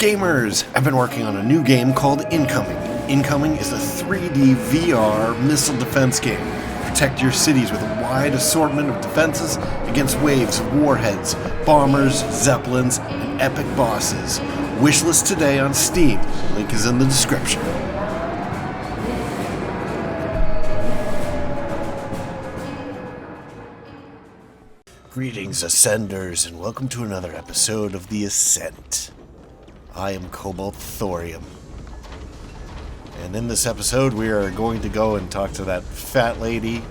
gamers! I've been working on a new game called Incoming. Incoming is a 3D VR missile defense game. Protect your cities with a wide assortment of defenses against waves of warheads, bombers, zeppelins, and epic bosses. Wishlist today on Steam. Link is in the description. Greetings, Ascenders, and welcome to another episode of the Ascent. I am Cobalt Thorium. And in this episode, we are going to go and talk to that fat lady.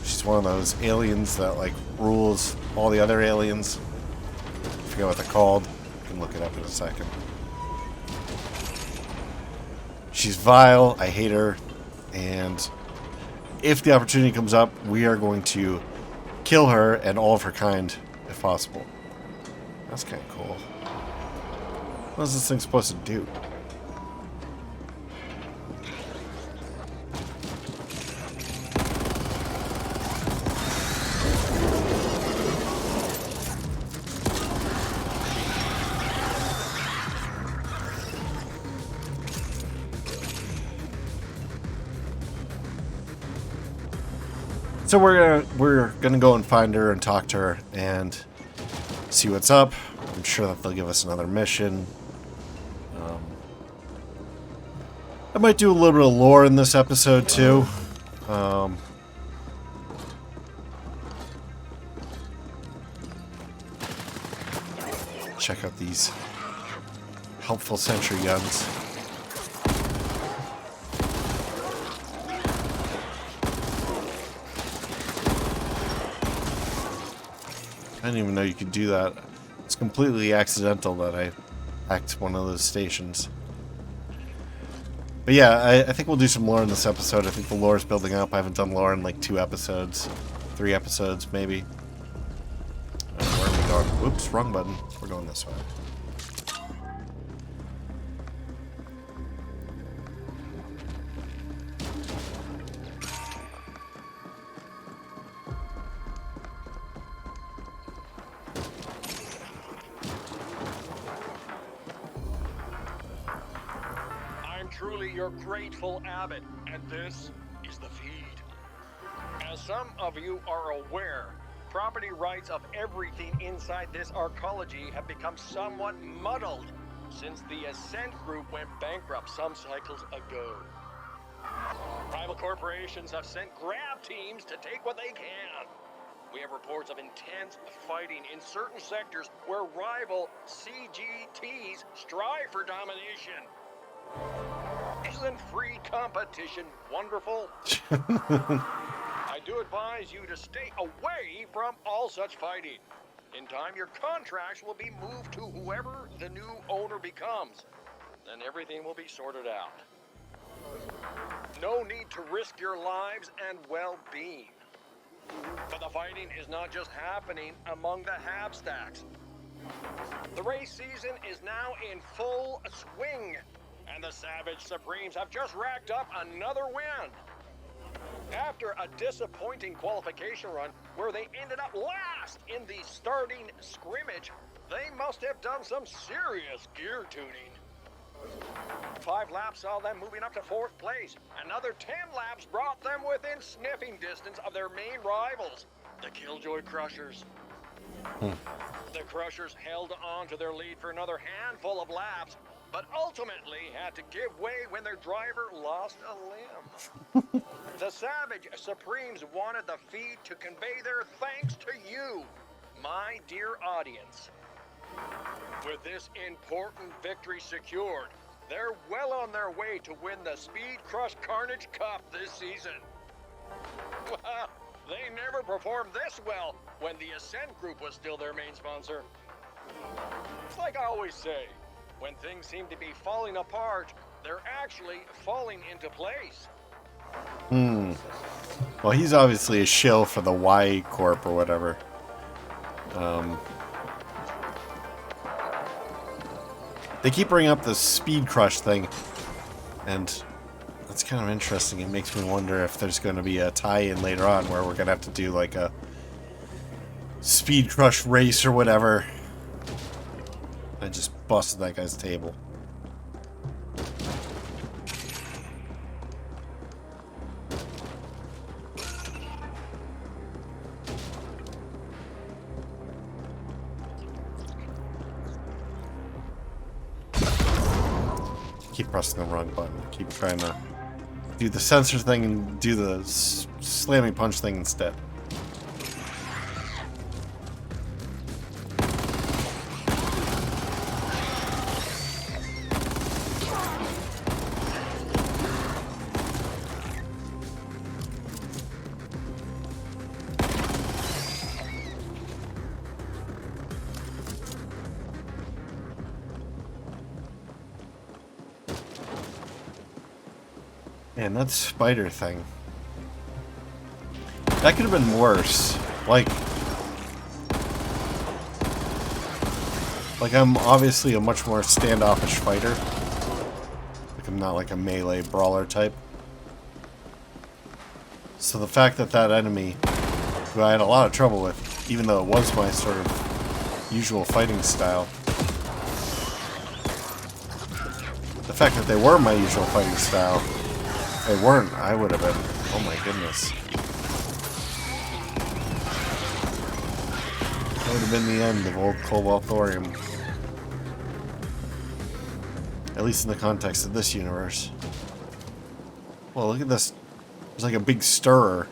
She's one of those aliens that, rules all the other aliens. I forget what they're called. I can look it up in a second. She's vile. I hate her. And if the opportunity comes up, we are going to kill her and all of her kind, if possible. That's kind of cool. What is this thing supposed to do? So we're gonna go and find her and talk to her and see what's up. I'm sure that they'll give us another mission. I might do a little bit of lore in this episode too. Check out these helpful sentry guns. I didn't even know you could do that. It's completely accidental that I hacked one of those stations. But yeah, I think we'll do some lore in this episode. I think the lore is building up. I haven't done lore in 2 episodes. 3 episodes, maybe. Where are we going? Whoops, wrong button. We're going this way. Truly your grateful abbot, and this is the feed. As some of you are aware, property rights of everything inside this arcology have become somewhat muddled since the Ascent group went bankrupt some cycles ago. Rival corporations have sent grab teams to take what they can. We have reports of intense fighting in certain sectors where rival CGTs strive for domination. Isn't free competition wonderful? I do advise you to stay away from all such fighting. In time, your contracts will be moved to whoever the new owner becomes. Then everything will be sorted out. No need to risk your lives and well-being. But the fighting is not just happening among the Habstacks. The race season is now in full swing. And the Savage Supremes have just racked up another win. After a disappointing qualification run where they ended up last in the starting scrimmage, they must have done some serious gear tuning. 5 laps saw them moving up to 4th place. Another 10 laps brought them within sniffing distance of their main rivals, the Killjoy Crushers. The Crushers held on to their lead for another handful of laps, but ultimately had to give way when their driver lost a limb. The Savage Supremes wanted the feed to convey their thanks to you, my dear audience. With this important victory secured, they're well on their way to win the Speed Crush Carnage Cup this season. Well, they never performed this well when the Ascent Group was still their main sponsor. It's like I always say, when things seem to be falling apart, they're actually falling into place. Well, he's obviously a shill for the Y Corp or whatever. They keep bringing up the Speed Crush thing, and that's kind of interesting. It makes me wonder if there's going to be a tie-in later on where we're going to have to do a Speed Crush race or whatever. I just busted that guy's table. Keep pressing the wrong button. Keep trying to do the sensor thing and do the slamming punch thing instead. Man, that spider thing. That could have been worse. Like I'm obviously a much more standoffish fighter. Like I'm not like a melee brawler type. So the fact that that enemy, who I had a lot of trouble with, even though it was my sort of usual fighting style, the fact that they were my usual fighting style, they weren't, I would have been, oh my goodness. That would have been the end of old Cobalt Thorium. At least in the context of this universe. Well, look at this. There's like a big stirrer.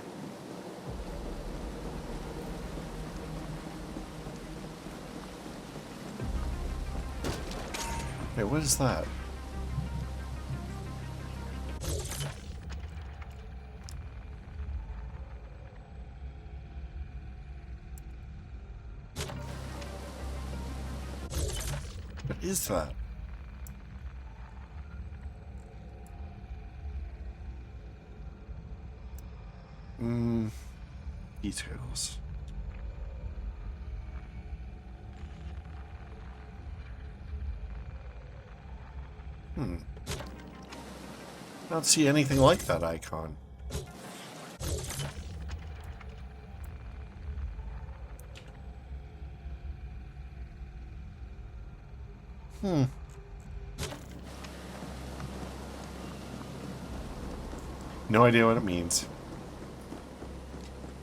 Wait, what is that? What is that? Details. I don't see anything like that icon. No idea what it means.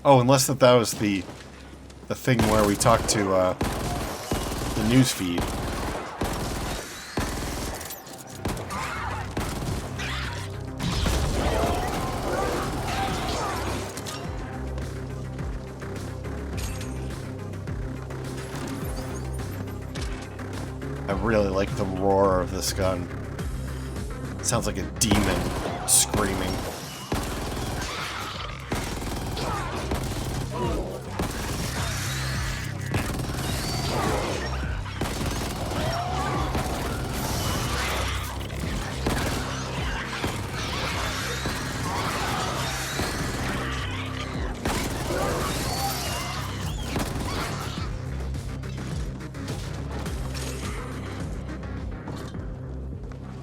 Oh, unless that was the thing where we talked to the news feed. I really like the roar of this gun. It sounds like a demon screaming.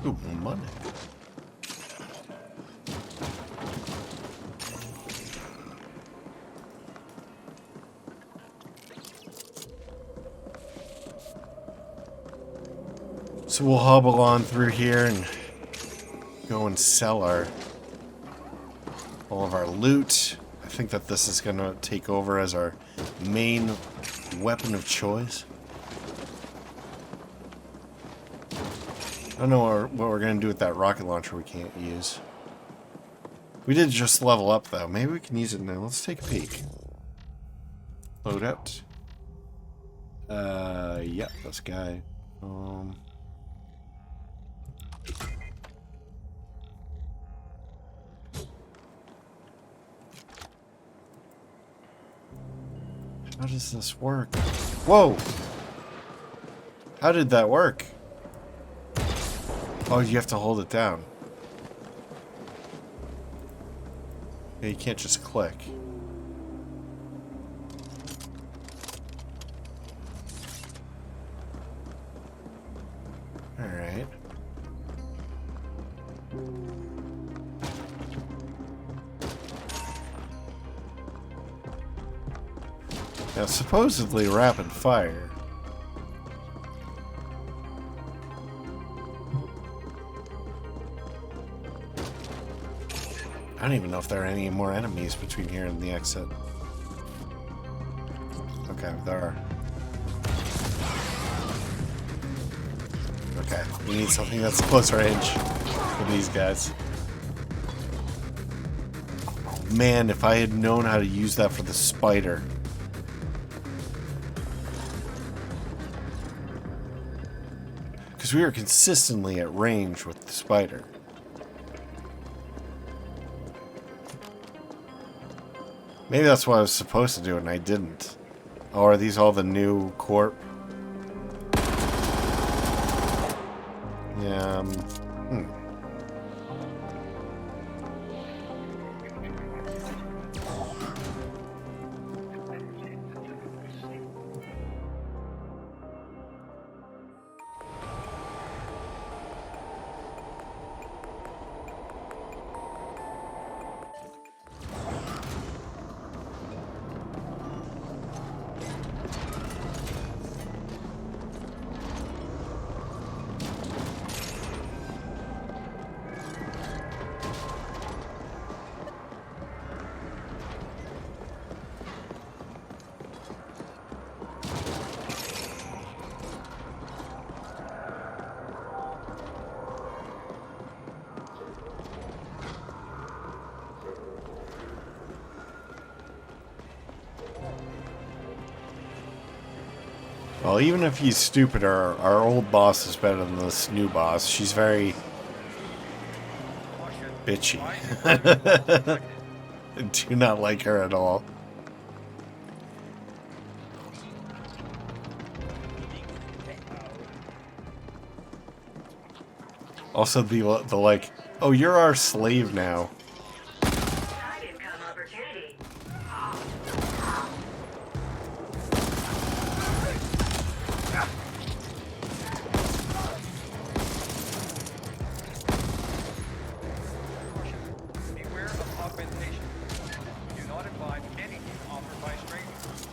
Ooh, money. So we'll hobble on through here and go and sell all of our loot. I think that this is going to take over as our main weapon of choice. I don't know what we're going to do with that rocket launcher we can't use. We did just level up, though. Maybe we can use it now. Let's take a peek. Load out. Yep, this guy. How does this work? Whoa! How did that work? Oh, you have to hold it down. Yeah, you can't just click. Alright. Now, supposedly rapid fire. don't even know if there are any more enemies between here and the exit. Okay, there are. Okay, we need something that's close range for these guys. Man, if I had known how to use that for the spider. Because we were consistently at range with the spider. Maybe that's what I was supposed to do and I didn't. Oh, are these all the new corp? Yeah, well, even if he's stupid, our old boss is better than this new boss. She's very bitchy. I do not like her at all. Also, the like, oh, you're our slave now. Beware of augmentation. Do not invite anything offered by strangers.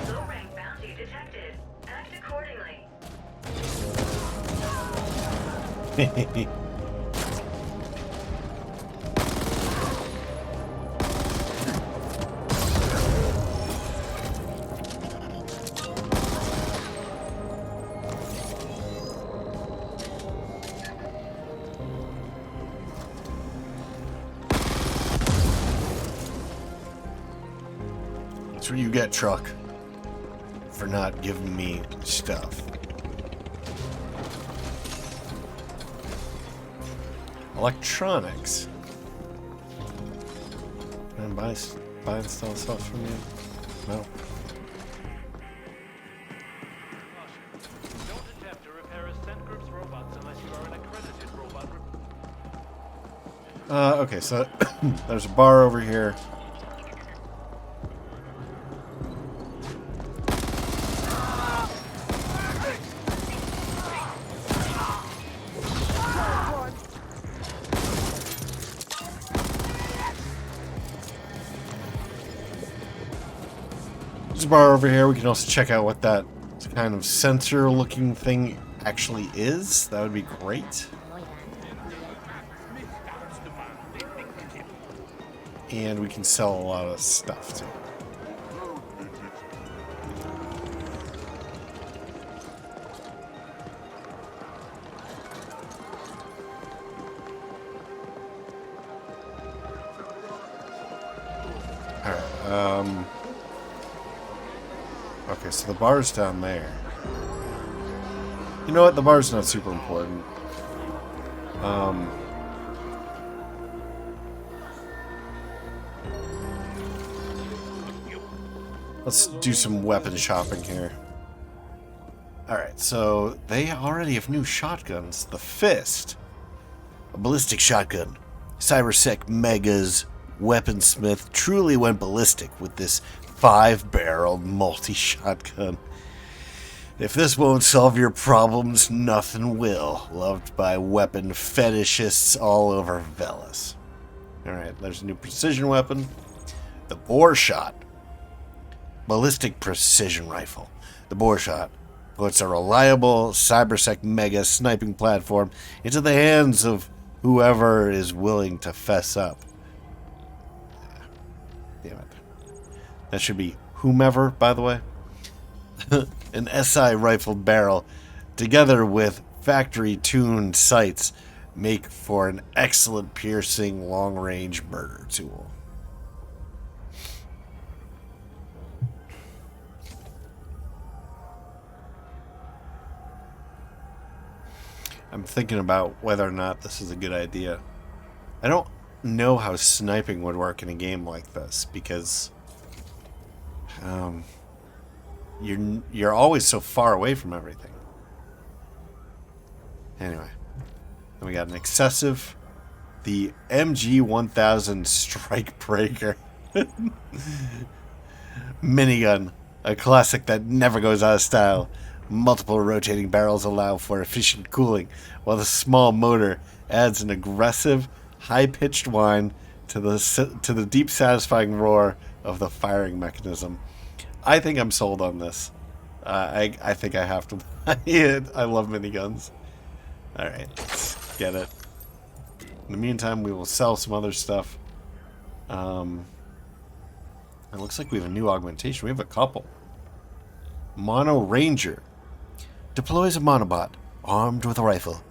Low-rank bounty detected. Act accordingly. That's what you get, truck, for not giving me stuff. Electronics. Can I buy and sell stuff from you? No. Don't attempt to repair Ascent Group's robots unless you are an accredited robot. Okay, so there's a bar over here. There's a bar over here. We can also check out what that kind of sensor-looking thing actually is. That would be great. And we can sell a lot of stuff too. Alright, okay, so the bar's down there. You know what? The bar's not super important. Let's do some weapon shopping here. Alright, so they already have new shotguns. The Fist. A ballistic shotgun. Cybersec Mega's weaponsmith truly went ballistic with this 5-barrel multi-shotgun. If this won't solve your problems, nothing will. Loved by weapon fetishists all over Veles. Alright, there's a new precision weapon. The bore shot. Ballistic precision rifle. The bore shot puts a reliable cybersec mega sniping platform into the hands of whoever is willing to fess up. Damn it. That should be whomever, by the way. An SI rifle barrel, together with factory-tuned sights, make for an excellent piercing long-range murder tool. I'm thinking about whether or not this is a good idea. I don't know how sniping would work in a game like this because you're always so far away from everything. Anyway, then we got an excessive, the MG-1000 Strike Breaker minigun, a classic that never goes out of style. Multiple rotating barrels allow for efficient cooling, while the small motor adds an aggressive, high-pitched whine to the deep, satisfying roar of the firing mechanism. I think I'm sold on this. I think I have to buy it. I love miniguns. Alright, let's get it. In the meantime, we will sell some other stuff. It looks like we have a new augmentation. We have a couple. Mono Ranger. Deploys a monobot, armed with a rifle.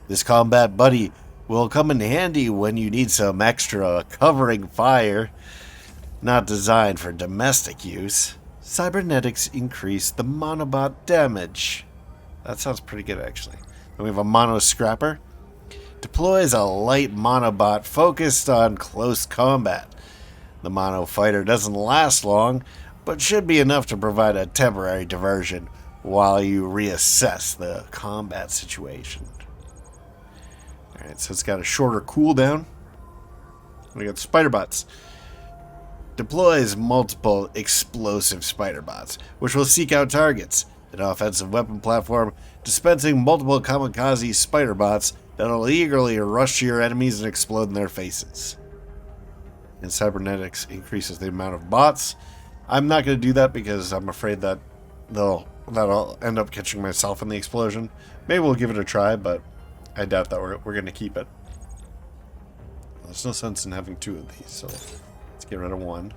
This combat buddy will come in handy when you need some extra covering fire. Not designed for domestic use. Cybernetics increase the monobot damage. That sounds pretty good, actually. Then we have a Mono Scrapper. Deploys a light monobot focused on close combat. The Mono Fighter doesn't last long, but should be enough to provide a temporary diversion while you reassess the combat situation. Alright, so it's got a shorter cooldown. We got Spider Bots. Deploys multiple explosive Spider Bots, which will seek out targets. An offensive weapon platform dispensing multiple kamikaze Spider Bots that'll eagerly rush to your enemies and explode in their faces. And Cybernetics increases the amount of bots. I'm not going to do that because I'm afraid that that'll end up catching myself in the explosion. Maybe we'll give it a try, but I doubt that we're going to keep it. There's no sense in having two of these, so let's get rid of one.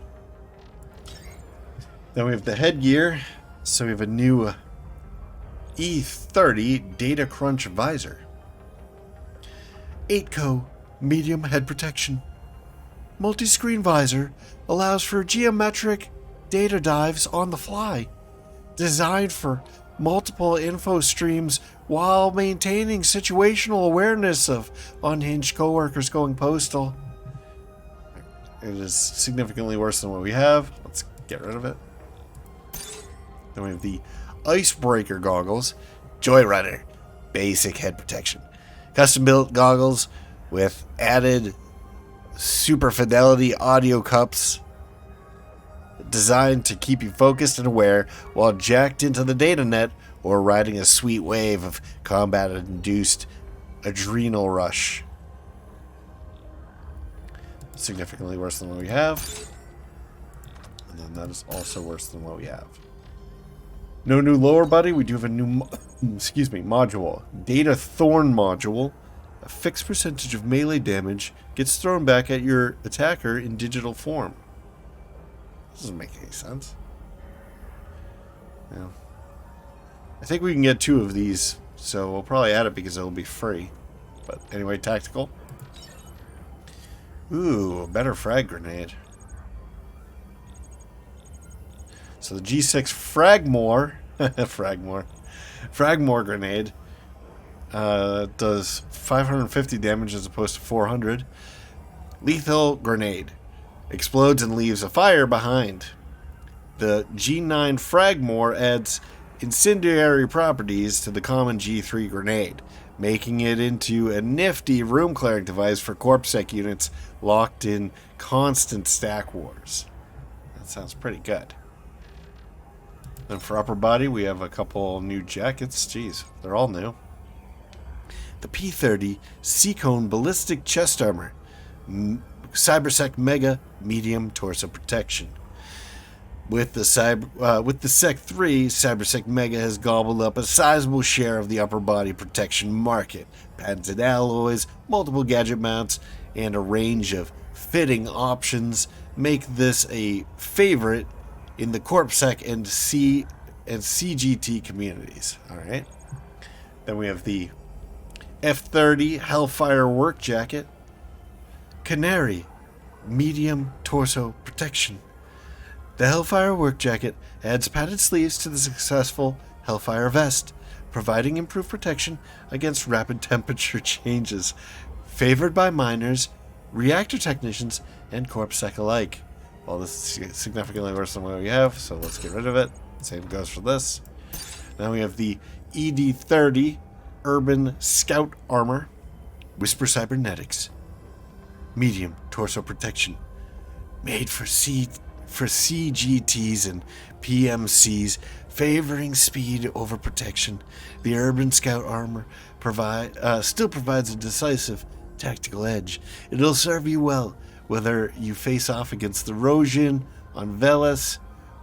Then we have the headgear. So we have a new E30 Data Crunch Visor. 8-co medium head protection. Multi-screen visor allows for geometric data dives on the fly. Designed for multiple info streams while maintaining situational awareness of unhinged coworkers going postal. It is significantly worse than what we have. Let's get rid of it. Then we have the Icebreaker Goggles. Joyrunner. Basic head protection. Custom built goggles with added super fidelity audio cups designed to keep you focused and aware while jacked into the data net or riding a sweet wave of combat-induced adrenal rush. Significantly worse than what we have. And then that is also worse than what we have. No new lower body. We do have a new module. Data Thorn module. A fixed percentage of melee damage gets thrown back at your attacker in digital form. This doesn't make any sense. Yeah. I think we can get two of these, so we'll probably add it because it'll be free. But anyway, tactical. Ooh, a better frag grenade. So the G6 Fragmore grenade does 550 damage as opposed to 400. Lethal grenade. Explodes and leaves a fire behind. The G9 Fragmore adds incendiary properties to the common G3 grenade, making it into a nifty room clearing device for corpsec units locked in constant stack wars. That sounds pretty good. And for upper body, we have a couple new jackets. Jeez, they're all new. The P-30 Seacone Ballistic Chest Armor. Cybersec Mega Medium Torso Protection. With the Sec 3, Cybersec Mega has gobbled up a sizable share of the upper body protection market. Patented alloys, multiple gadget mounts, and a range of fitting options make this a favorite in the CorpSec and CGT communities. Alright. Then we have the F-30 Hellfire Work Jacket. Canary Medium Torso Protection. The Hellfire Work Jacket adds padded sleeves to the successful Hellfire Vest, providing improved protection against rapid temperature changes, favored by miners, reactor technicians, and CorpSec alike. Well, this is significantly worse than what we have, so let's get rid of it. Same goes for this. Now we have the ED-30 Urban Scout Armor, Whisper Cybernetics, Medium Torso Protection, made for CGTs and PMCs, favoring speed over protection. The Urban Scout Armor still provides a decisive tactical edge. It'll serve you well whether you face off against the Rosian on Veles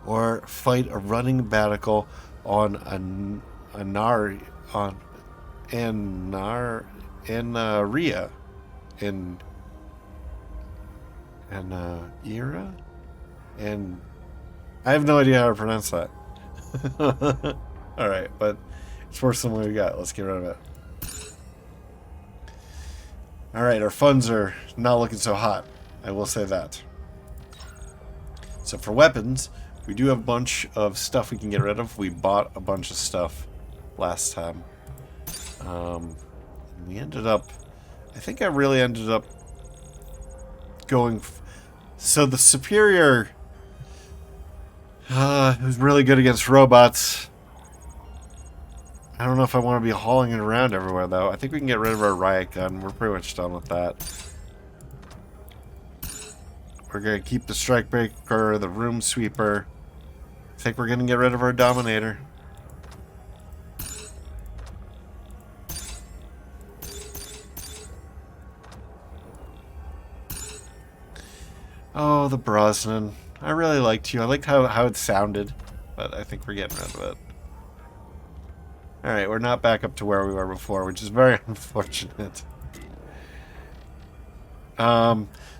or fight a running battle on Anaria and I have no idea how to pronounce that. Alright, but it's worse than what we got. Let's get rid of it. Alright, our funds are not looking so hot. I will say that. So for weapons, we do have a bunch of stuff we can get rid of. We bought a bunch of stuff last time. We ended up... I think I really ended up going... So the Superior... it was really good against robots. I don't know if I want to be hauling it around everywhere, though. I think we can get rid of our riot gun. We're pretty much done with that. We're going to keep the strike breaker, the room sweeper. I think we're going to get rid of our dominator. Oh, the Brosnan. I really liked you. I liked how it sounded, but I think we're getting rid of it. Alright, we're not back up to where we were before, which is very unfortunate.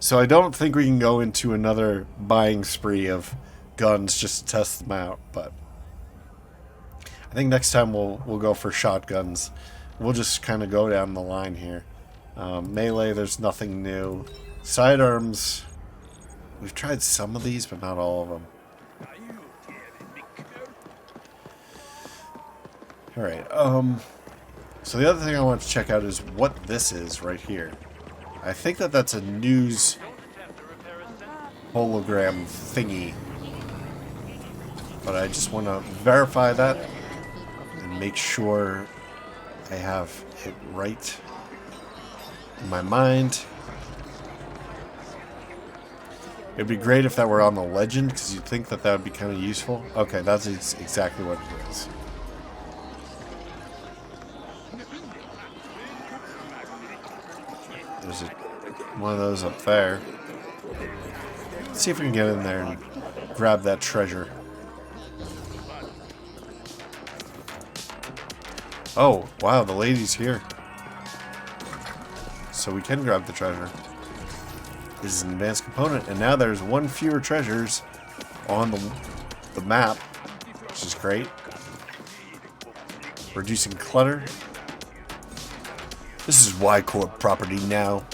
So I don't think we can go into another buying spree of guns just to test them out, but I think next time we'll go for shotguns. We'll just kind of go down the line here. Melee, there's nothing new. Sidearms, we've tried some of these, but not all of them. Alright, so the other thing I want to check out is what this is right here. I think that's a news hologram thingy. But I just want to verify that and make sure I have it right in my mind. It'd be great if that were on the legend, because you'd think that would be kind of useful. Okay, that's exactly what it is. There's one of those up there. Let's see if we can get in there and grab that treasure. Oh, wow, the lady's here. So we can grab the treasure. This is an advanced component, and now there's one fewer treasures on the map, which is great. Reducing clutter. This is Y-Corp property now.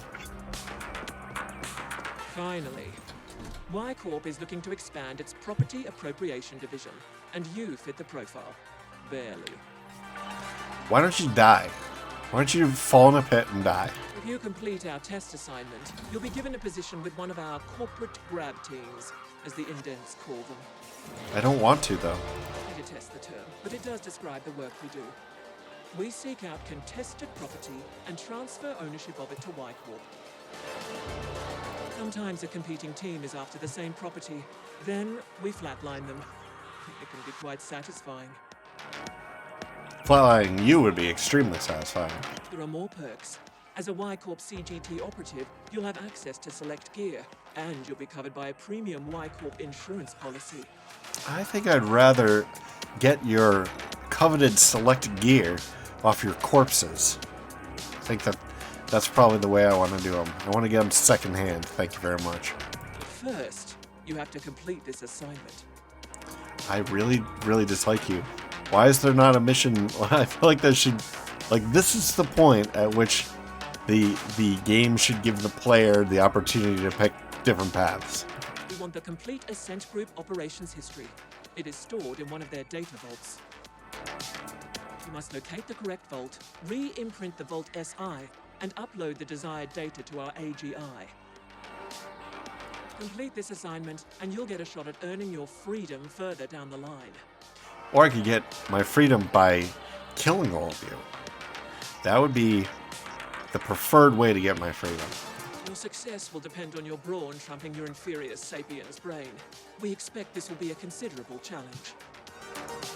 Finally, Y-Corp is looking to expand its property appropriation division, and you fit the profile. Barely. Why don't you die? Why don't you fall in a pit and die? If you complete our test assignment, you'll be given a position with one of our corporate grab teams, as the indents call them. I don't want to, though. I detest the term, but it does describe the work we do. We seek out contested property and transfer ownership of it to Y-Corp. Sometimes a competing team is after the same property. Then we flatline them. It can be quite satisfying. Flying you would be extremely satisfying. There are more perks. As a Y Corp CGT operative, you'll have access to select gear, and you'll be covered by a premium Y Corp insurance policy. I think I'd rather get your coveted select gear off your corpses. I think that's probably the way I want to do them. I want to get them secondhand. Thank you very much. First, you have to complete this assignment. I really, really dislike you. Why is there not a mission? I feel like there should... Like, this is the point at which the game should give the player the opportunity to pick different paths. We want the complete Ascent Group operations history. It is stored in one of their data vaults. You must locate the correct vault, re-imprint the Vault SI, and upload the desired data to our AGI. Complete this assignment, and you'll get a shot at earning your freedom further down the line. Or I could get my freedom by killing all of you. That would be the preferred way to get my freedom. Your success will depend on your brawn trumping your inferior sapien's brain. We expect this will be a considerable challenge.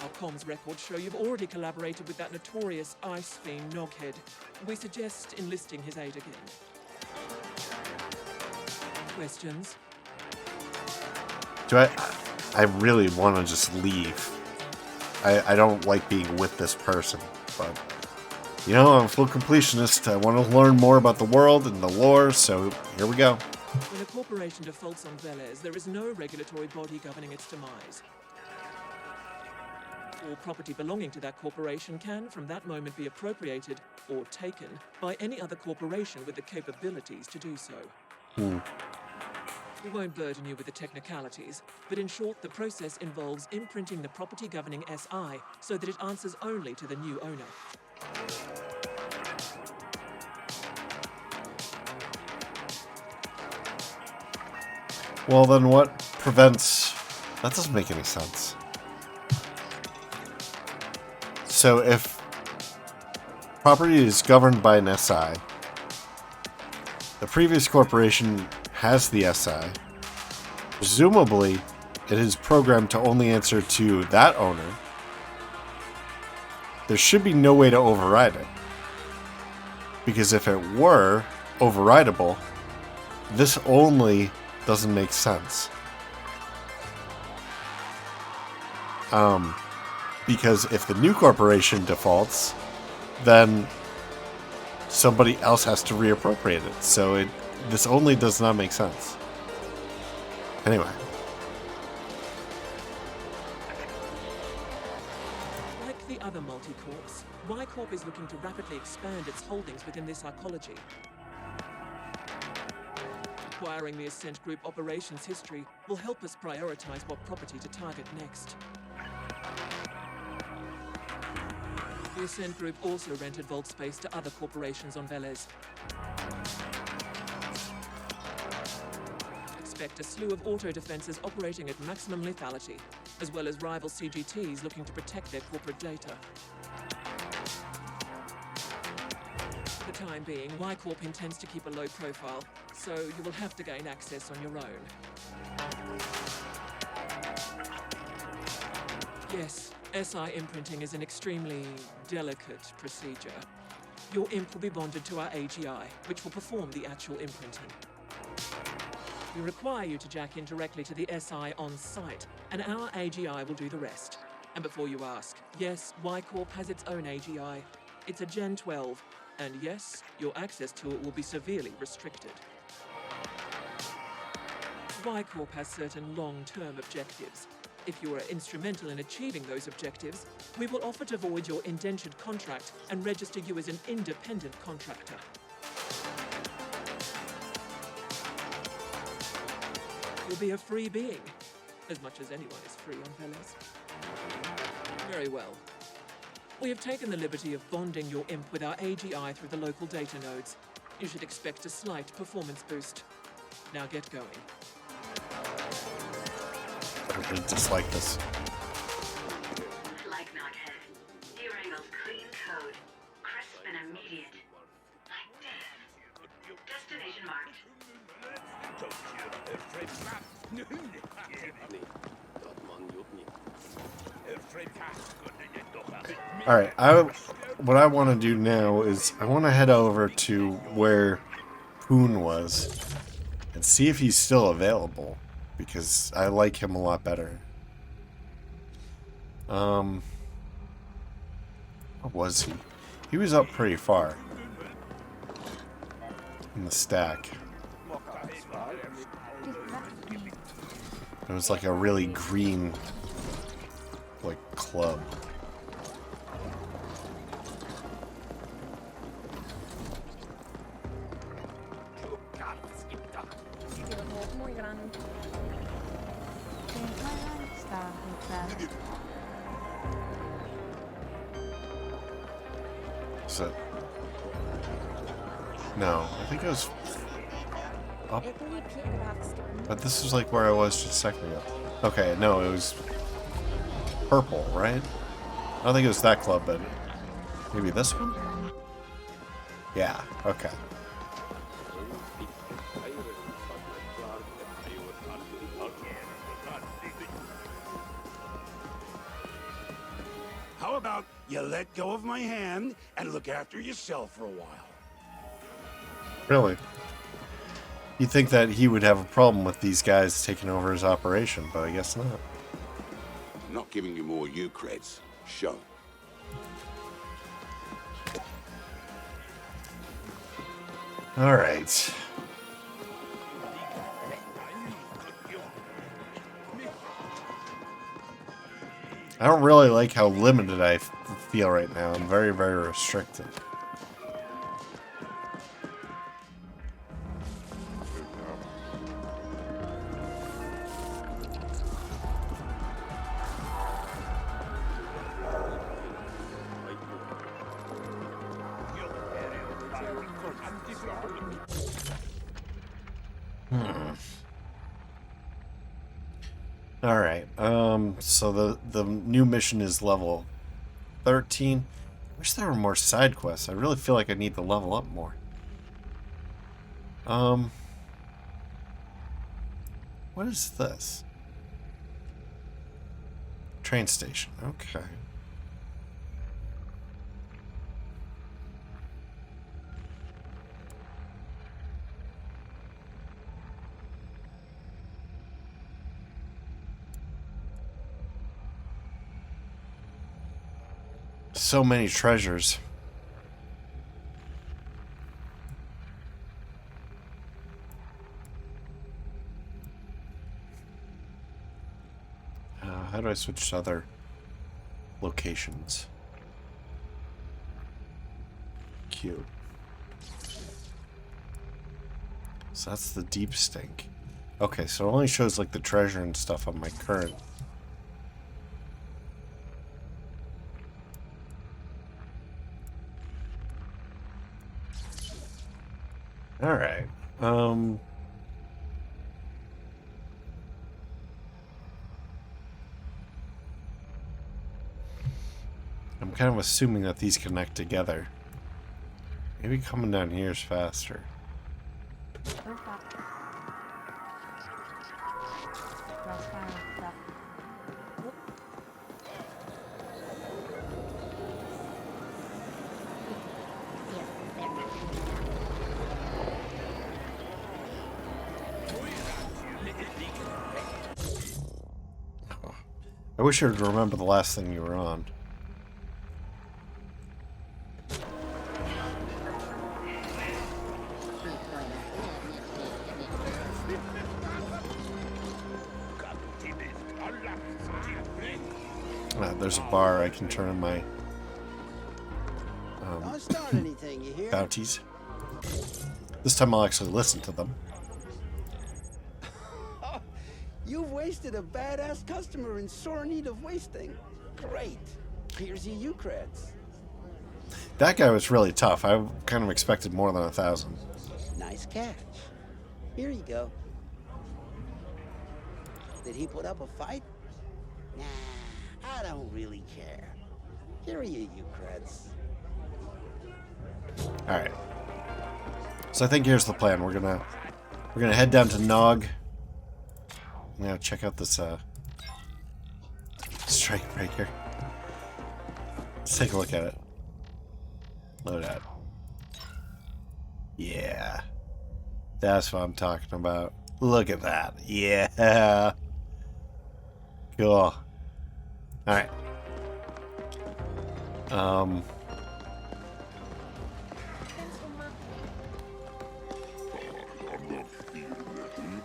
Our comms records show you've already collaborated with that notorious ice fiend Noghead. We suggest enlisting his aid again. Questions? I really want to just leave. I don't like being with this person, but you know, I'm a full completionist. I want to learn more about the world and the lore, so here we go. When a corporation defaults on Veles, there is no regulatory body governing its demise. All property belonging to that corporation can, from that moment, be appropriated or taken by any other corporation with the capabilities to do so. We won't burden you with the technicalities, but in short, the process involves imprinting the property governing SI so that it answers only to the new owner. Well, then what prevents... That doesn't make any sense. So if property is governed by an SI, the previous corporation has the SI, presumably it is programmed to only answer to that owner. There should be no way to override it. Because if it were overrideable, this only doesn't make sense. Because if the new corporation defaults, then somebody else has to reappropriate it. So this only does not make sense. Anyway. Like the other multi-corps, Y-Corp is looking to rapidly expand its holdings within this arcology. Acquiring the Ascent Group operations history will help us prioritize what property to target next. The Ascent Group also rented vault space to other corporations on Veles. Expect a slew of auto-defenses operating at maximum lethality, as well as rival CGTs looking to protect their corporate data. For the time being, Y-Corp intends to keep a low profile, so you will have to gain access on your own. Yes, SI imprinting is an extremely delicate procedure. Your imp will be bonded to our AGI, which will perform the actual imprinting. We require you to jack in directly to the SI on site, and our AGI will do the rest. And before you ask, yes, Y-Corp has its own AGI. It's a Gen 12, and yes, your access to it will be severely restricted. Y-Corp has certain long-term objectives. If you are instrumental in achieving those objectives, we will offer to void your indentured contract and register you as an independent contractor. You'll be a free being, as much as anyone is free on Veles. Very well. We have taken the liberty of bonding your imp with our AGI through the local data nodes. You should expect a slight performance boost. Now get going. I really dislike this. Like Knothead. Derail's clean code. Crisp and immediate. Like death. Destination marked. Alright, what I want to do now is I want to head over to where Poon was and see if he's still available, because I like him a lot better. What was he? He was up pretty far in the stack. It was like a really green, like, club. Is it? No, I think it was up. But this is like where I was just a second ago. Okay, no, it was purple, right? I don't think it was that club, but maybe this one? Yeah, okay. How about you let go of my hand and look after yourself for a while? Really? You'd think that he would have a problem with these guys taking over his operation, but I guess not. I'm not giving you more creds. Show. Alright. I don't really like how limited I feel right now. I'm very, very restricted. Alright, so the new mission is level 13. I wish there were more side quests. I really feel like I need to level up more. What is this? Train station, okay. So many treasures. How do I switch to other locations? Cute. So that's the deep stink. Okay, so it only shows like the treasure and stuff on my current. Alright. I'm kind of assuming that these connect together. Maybe coming down here is faster. I wish I would remember the last thing you were on. There's a bar I can turn in my Don't start anything, you hear? bounties. This time I'll actually listen to them. You've wasted a badass customer in sore need of wasting. Great. Here's your creds. That guy was really tough. I kind of expected more than 1,000. Nice catch. Here you go. Did he put up a fight? Nah, I don't really care. Here are you creds. Alright. So I think here's the plan. We're gonna head down to Nog. I'm gonna check out this strike breaker. Let's take a look at it. Load out. Yeah. That's what I'm talking about. Look at that. Yeah. Cool. Alright.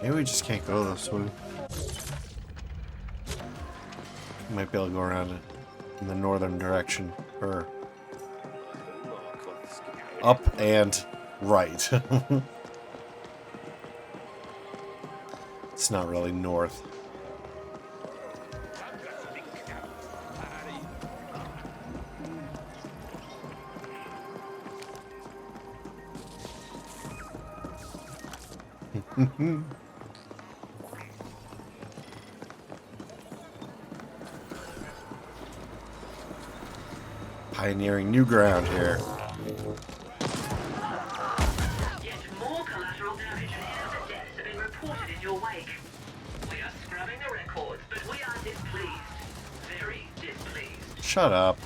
Maybe we just can't go this way. Might be able to go around it in the northern direction. Or up and right. It's not really north. Pioneering new ground here. Yet more collateral damage and innocent deaths have been reported in your wake. We are scrubbing the records, but we are displeased. Very displeased. Shut up.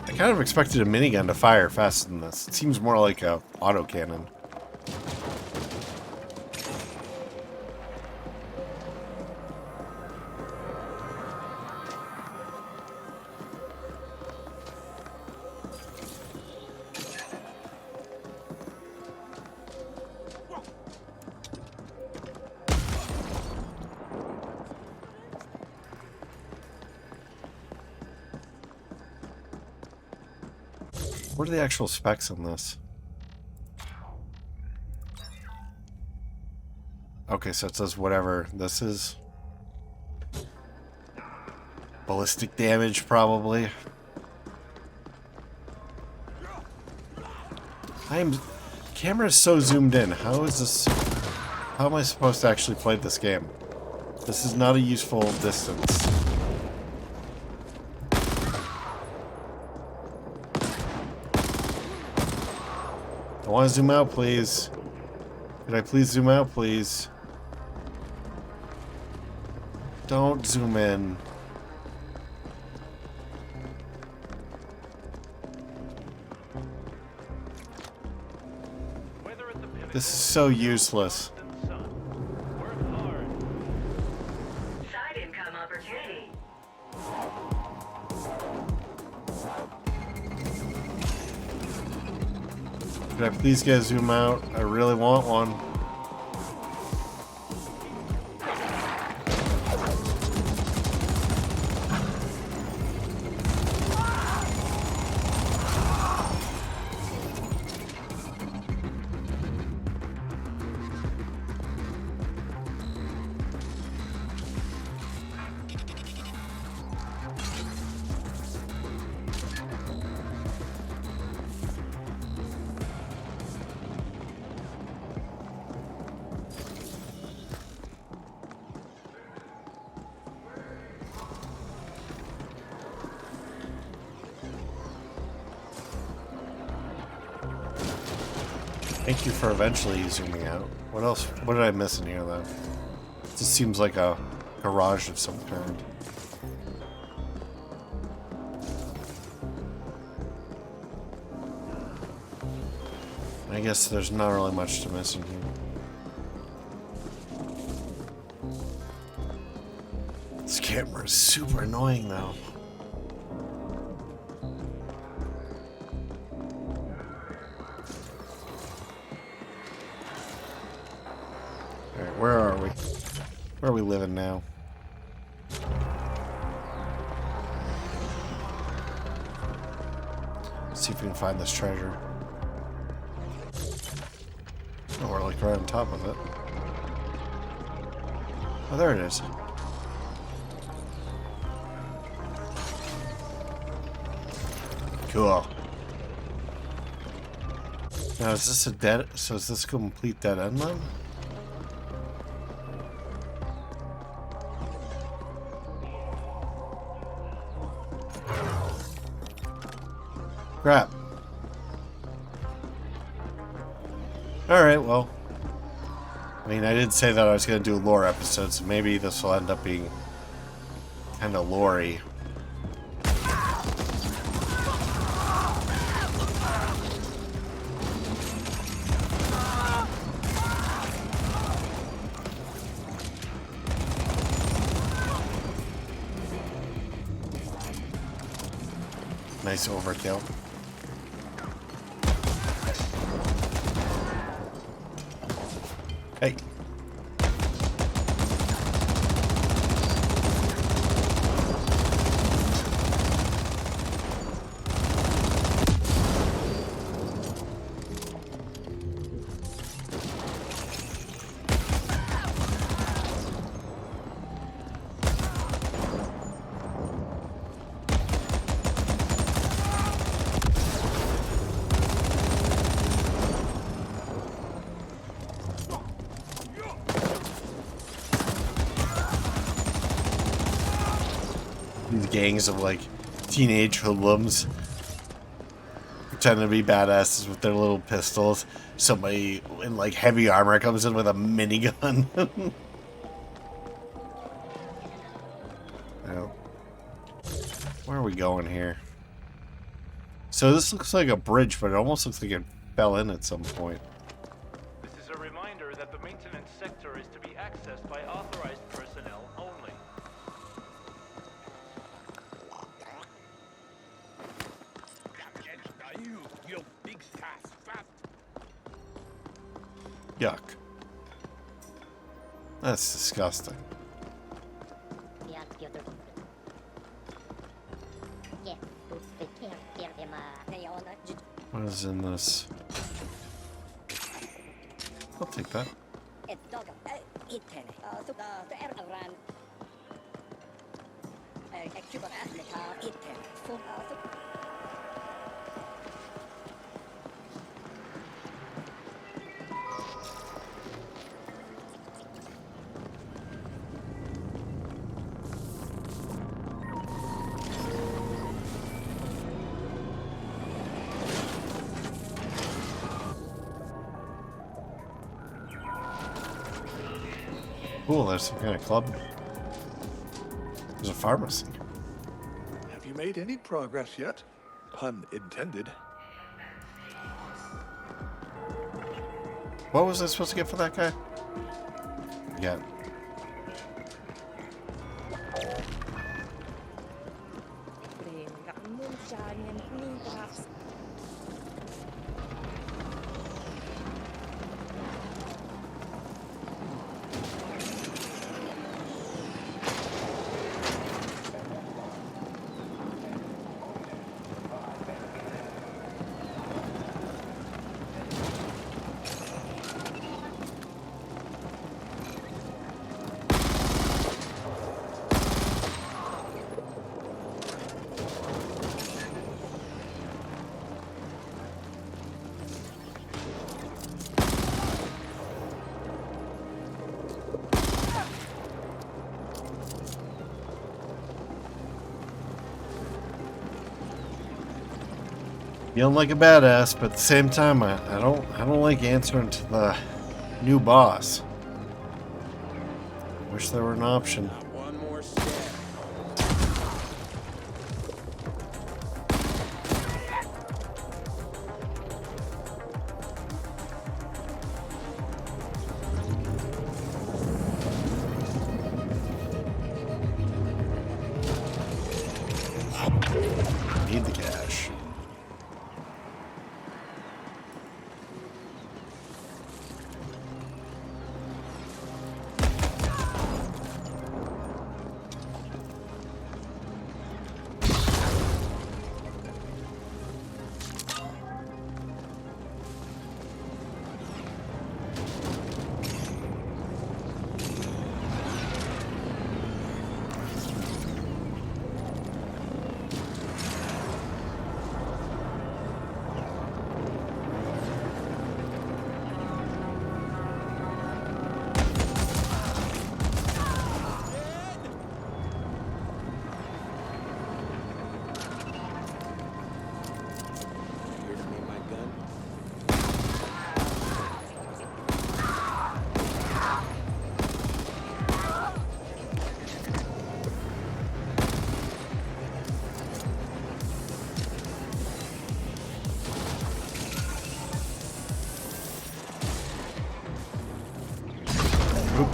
I kind of expected a minigun to fire faster than this. It seems more like a autocannon. What are the actual specs on this? Okay, so it says whatever this is. Ballistic damage, probably. Camera is so zoomed in. How is this? How am I supposed to actually play this game? This is not a useful distance. I want to zoom out, please. Could I please zoom out, please? Don't zoom in. This is so useless. Work hard. Side income opportunity. Could I please get a zoom out? I really want one. Thank you for eventually zooming out. What else? What did I miss in here, though? This seems like a garage of some kind. I guess there's not really much to miss in here. This camera is super annoying, though. Alright, where are we? Where are we living now? Let's see if we can find this treasure. Oh, we're like right on top of it. Oh, there it is. Cool. Now, is this a dead... So is this a complete dead end then? Crap. Alright, well. I mean, I did say that I was going to do lore episodes, so maybe this will end up being kind of lore-y. Nice overkill. Hey. These gangs of like teenage hoodlums pretending to be badasses with their little pistols. Somebody in like heavy armor comes in with a minigun. Well, where are we going here? So this looks like a bridge, but it almost looks like it fell in at some point. This is a reminder that the maintenance sector is to be accessed by authorized personnel only. You big fat. Yuck. That's disgusting. What is in this? I'll take that. Cool, there's some kind of club. There's a pharmacy. Have you made any progress yet? Pun intended. What was I supposed to get for that guy? Yeah. Feeling like a badass, but at the same time, I don't like answering to the new boss. Wish there were an option. One more step. Need the cash.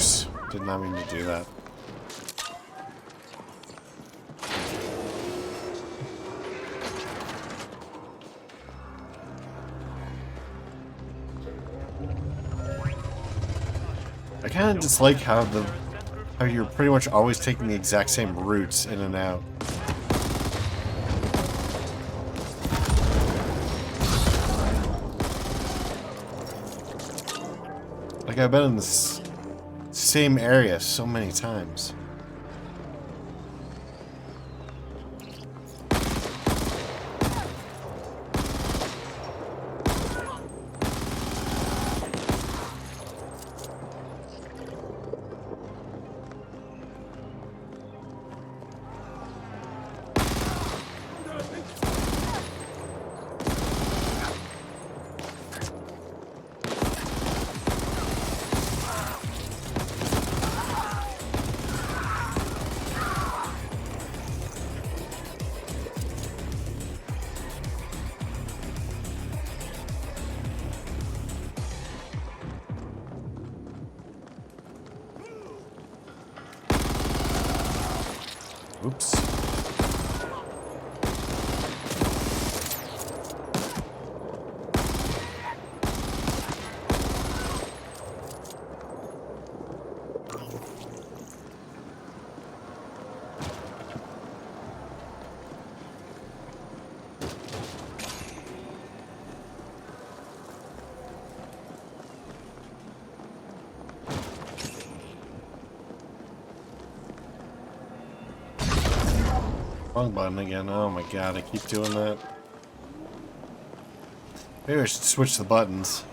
Oops, did not mean to do that. I kind of dislike how you're pretty much always taking the exact same routes in and out. Like, I've been in this same area so many times. Oops. Wrong button again. Oh my god, I keep doing that. Maybe I should switch the buttons.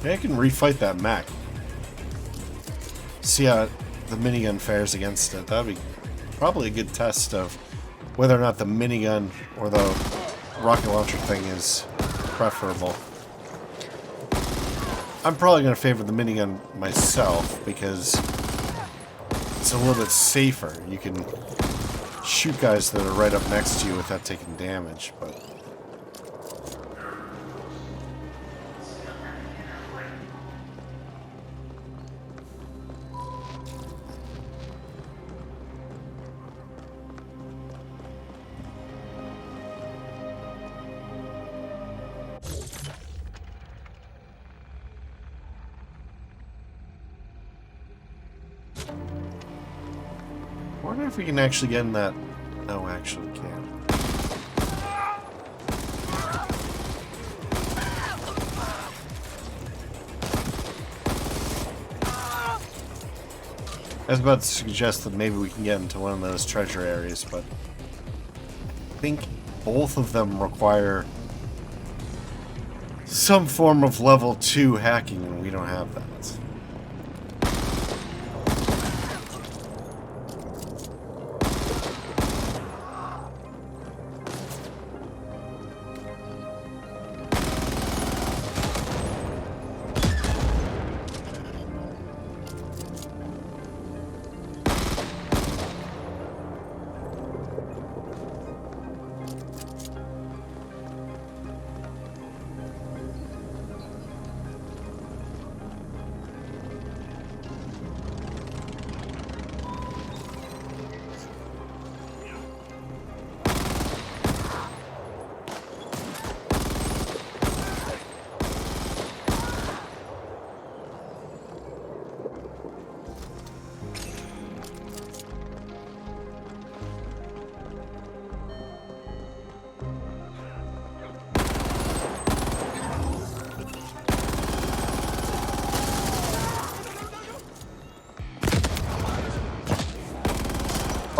Maybe I can refight that mech. See how the minigun fares against it. That'd be probably a good test of whether or not the minigun or the rocket launcher thing is preferable. I'm probably going to favor the minigun myself because it's a little bit safer. You can shoot guys that are right up next to you without taking damage, but... I wonder if we can actually get in that... No, actually we can't. I was about to suggest that maybe we can get into one of those treasure areas, but I think both of them require some form of level 2 hacking, and we don't have that.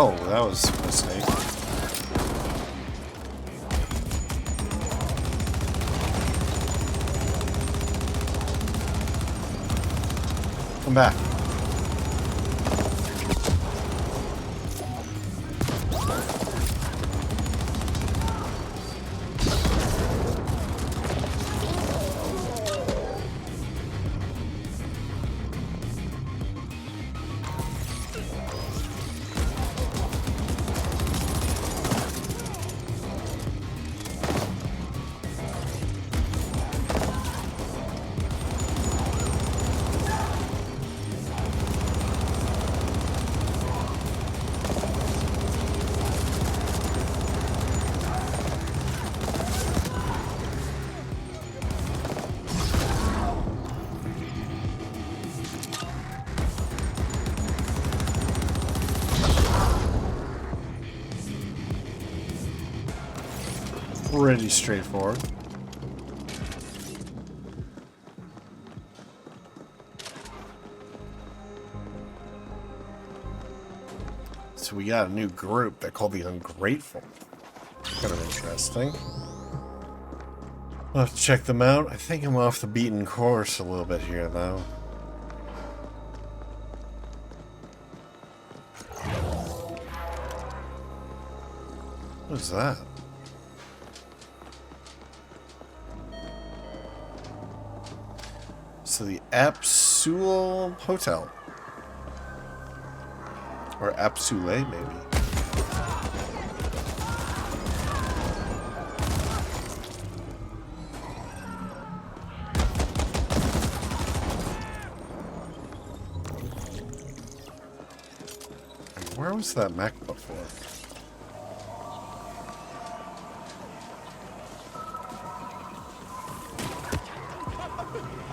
Oh, that was a mistake. Come back. Pretty straightforward. So we got a new group. They're called the Ungrateful. Kind of interesting. I'll have to check them out. I think I'm off the beaten course a little bit here, though. What is that? So the Absul Hotel. Or Absule, maybe. Where was that mech before?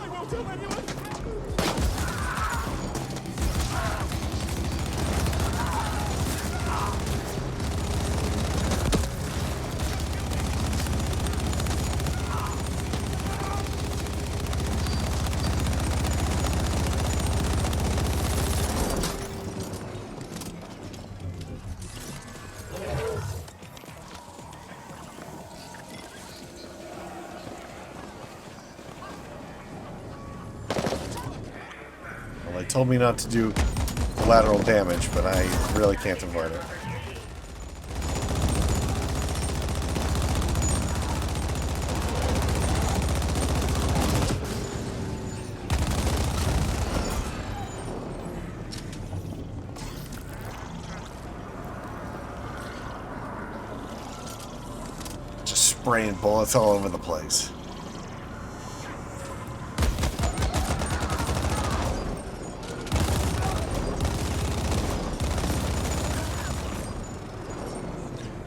I won't tell anyone! Well, they told me not to do collateral damage, but I really can't avoid it. Just spraying bullets all over the place.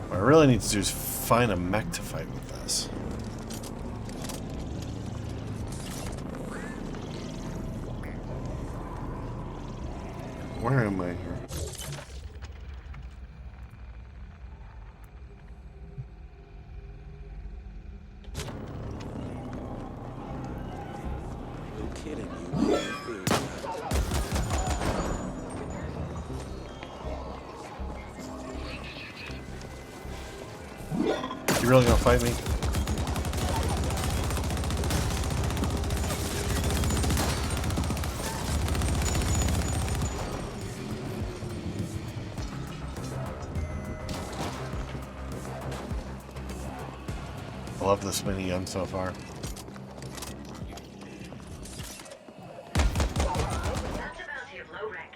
What I really need to do is find a mech to fight with this. Where am I here? No kidding, you. You really gonna fight me? I love this minigun so far. That's a bounty of low rank.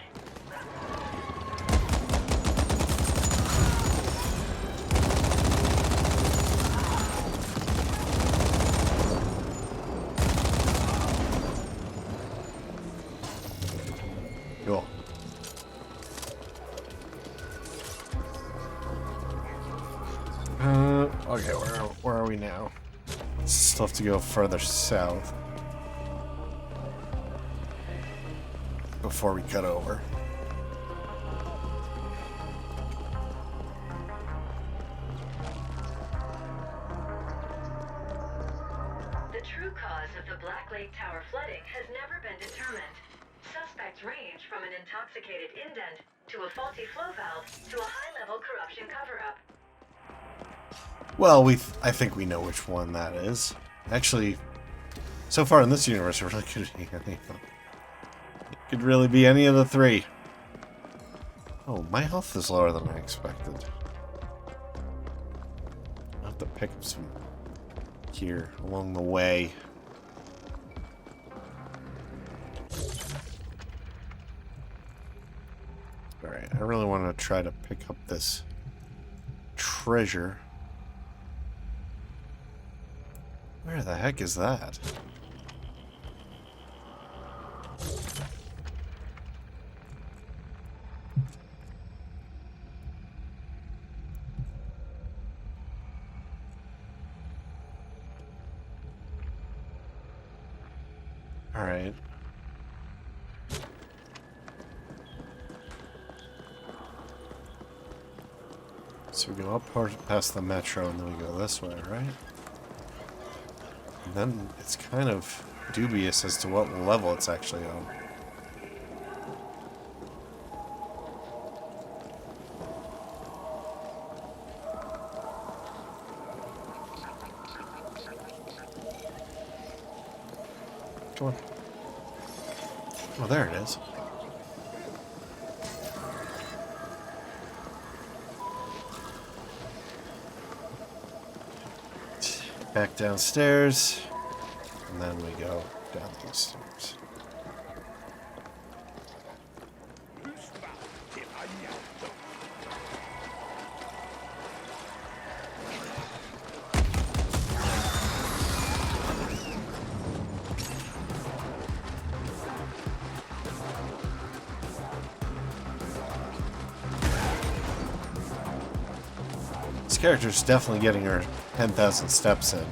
Cool. Okay, where are we now? Still have to go further south before we cut over. The true cause of the Black Lake Tower flooding has never been determined. Suspects range from an intoxicated indent to a faulty flow valve to a high-level corruption cover-up. Well, I think we know which one that is. Actually, so far in this universe, we're really good at anything. Could really be any of the three. Oh, my health is lower than I expected. I'll have to pick up some here along the way. Alright, I really want to try to pick up this treasure. Where the heck is that? Alright. So we go up past the metro and then we go this way, right? And then it's kind of dubious as to what level it's actually on. Come on. Oh, there it is. Back downstairs, and then we go down these stairs. This character's definitely getting her 10,000 steps in.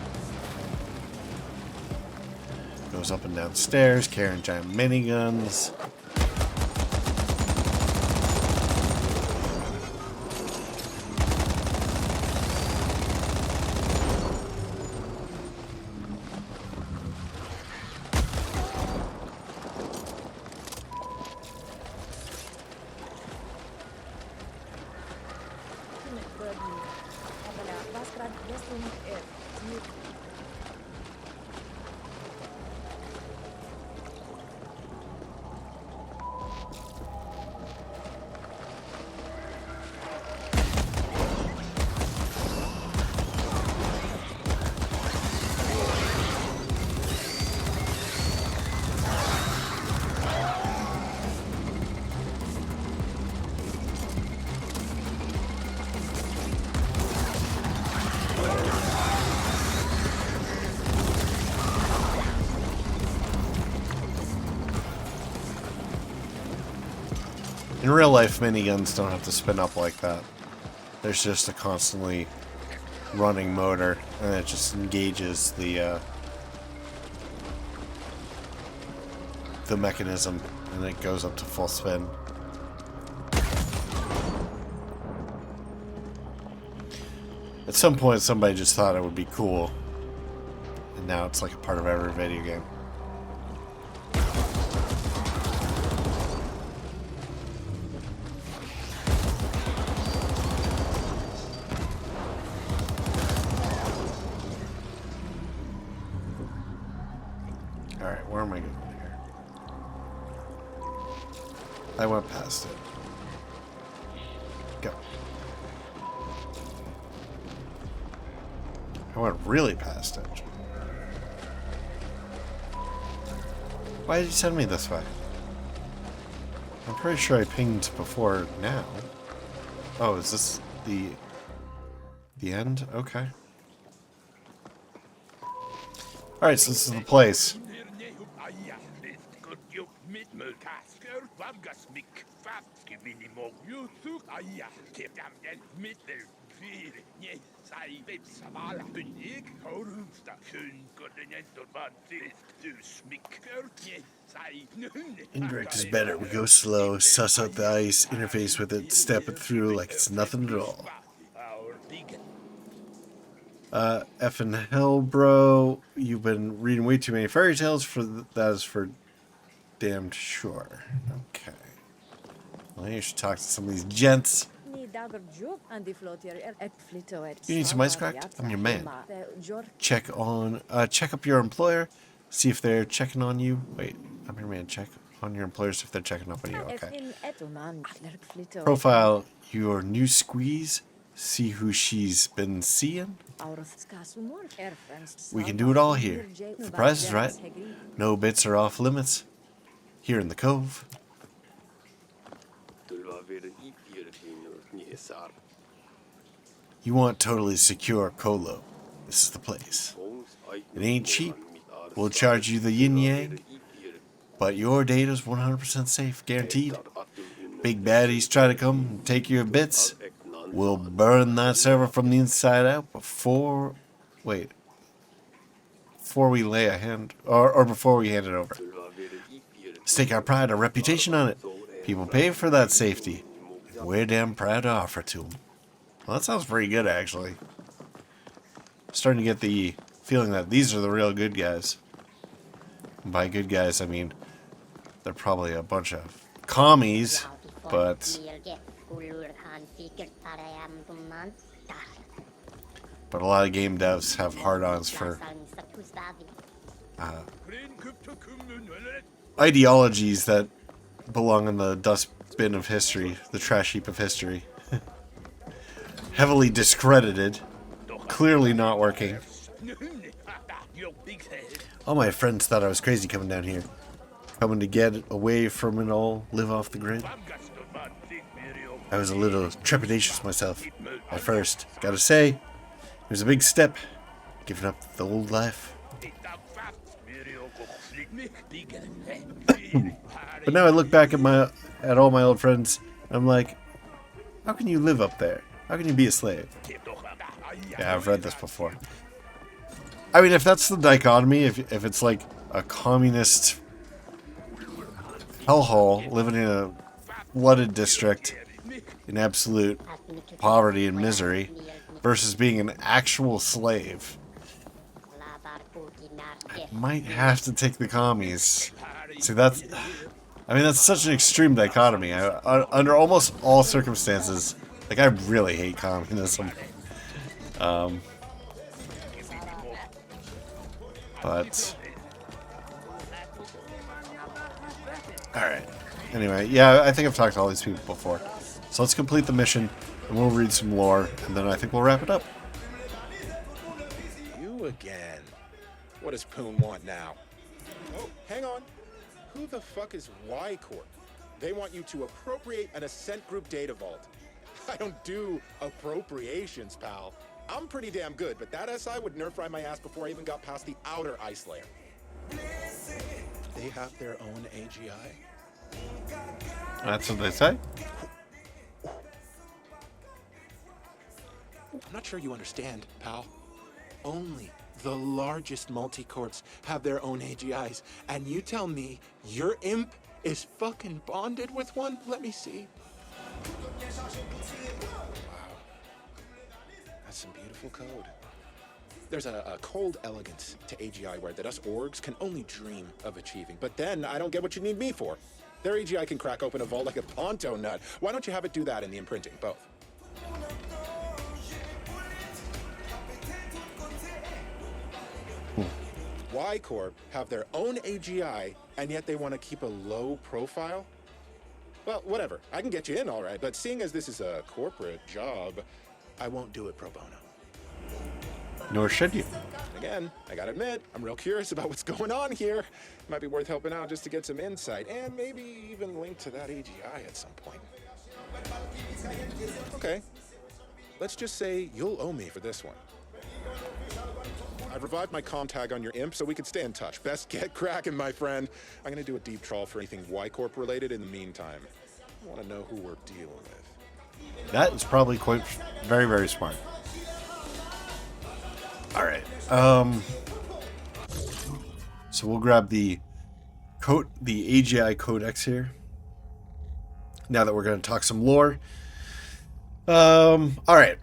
Goes up and down stairs, carrying giant miniguns. In real life, miniguns don't have to spin up like that. There's just a constantly running motor, and it just engages the mechanism, and it goes up to full spin. At some point, somebody just thought it would be cool, and now it's like a part of every video game. Alright, where am I going here? I went past it. Go. I went really past it. Why did you send me this way? I'm pretty sure I pinged before now. Oh, is this the end? Okay. Alright, so this is the place. Indirect is better. We go slow, suss out the ice, interface with it, step it through like it's nothing at all. Effing hell, bro. You've been reading way too many fairy tales for that is for damned sure. Okay. Well, you should talk to some of these gents. You need some ice crack? I'm your man. Check up your employer. See if they're checking on you. Wait, I'm your man. Check on your employers if they're checking up on you. Okay. Profile your new squeeze. See who she's been seeing. We can do it all here. If the price is right, no bits are off limits. Here in the Cove. You want totally secure colo. This is the place. It ain't cheap. We'll charge you the yin-yang. But your data's 100% safe, guaranteed. Big baddies try to come and take your bits. We'll burn that server from the inside out before we lay a hand, or before we hand it over. Stake our pride, our reputation on it. People pay for that safety. We're damn proud to offer to them. Well, that sounds pretty good, actually. Starting to get the feeling that these are the real good guys. And by good guys, I mean they're probably a bunch of commies, but a lot of game devs have hard-ons for ideologies that belong in the dustbin of history, the trash heap of history. Heavily discredited, clearly not working. All my friends thought I was crazy coming down here. Coming to get away from it all, live off the grid. I was a little trepidatious myself at first. Gotta say, it was a big step, giving up the old life. But now I look back at all my old friends, and I'm like, how can you live up there? How can you be a slave? Yeah, I've read this before. I mean, if that's the dichotomy, if it's like a communist hellhole living in a flooded district in absolute poverty and misery versus being an actual slave, I might have to take the commies. See, that's such an extreme dichotomy. Under almost all circumstances, like, I really hate communism. But alright. Anyway, yeah, I think I've talked to all these people before. So let's complete the mission, and we'll read some lore, and then I think we'll wrap it up. You again. What does Poon want now? Oh, hang on. Who the fuck is Y Corp? They want you to appropriate an Ascent group data vault. I don't do appropriations, pal. I'm pretty damn good, but that SI would nerf fry my ass before I even got past the outer ice layer. They have their own AGI? That's what they say? I'm not sure you understand, pal. Only the largest multi-corps have their own AGIs, and you tell me your imp is fucking bonded with one? Let me see. Wow. That's some beautiful code. There's a cold elegance to AGI where that us orgs can only dream of achieving. But then I don't get what you need me for. Their AGI can crack open a vault like a Ponto nut. Why don't you have it do that in the imprinting? Both. Y Corp have their own AGI, and yet they want to keep a low profile? Well, whatever. I can get you in, all right. But seeing as this is a corporate job, I won't do it pro bono. Nor should you. Again, I gotta admit, I'm real curious about what's going on here. Might be worth helping out just to get some insight, and maybe even link to that AGI at some point. Okay. Let's just say you'll owe me for this one. I've revived my comm tag on your imp so we can stay in touch. Best get cracking, my friend. I'm gonna do a deep trawl for anything Y Corp related in the meantime. I wanna know who we're dealing with. That is probably quite very, very smart. Alright. So we'll grab the AGI codex here. Now that we're gonna talk some lore. Alright.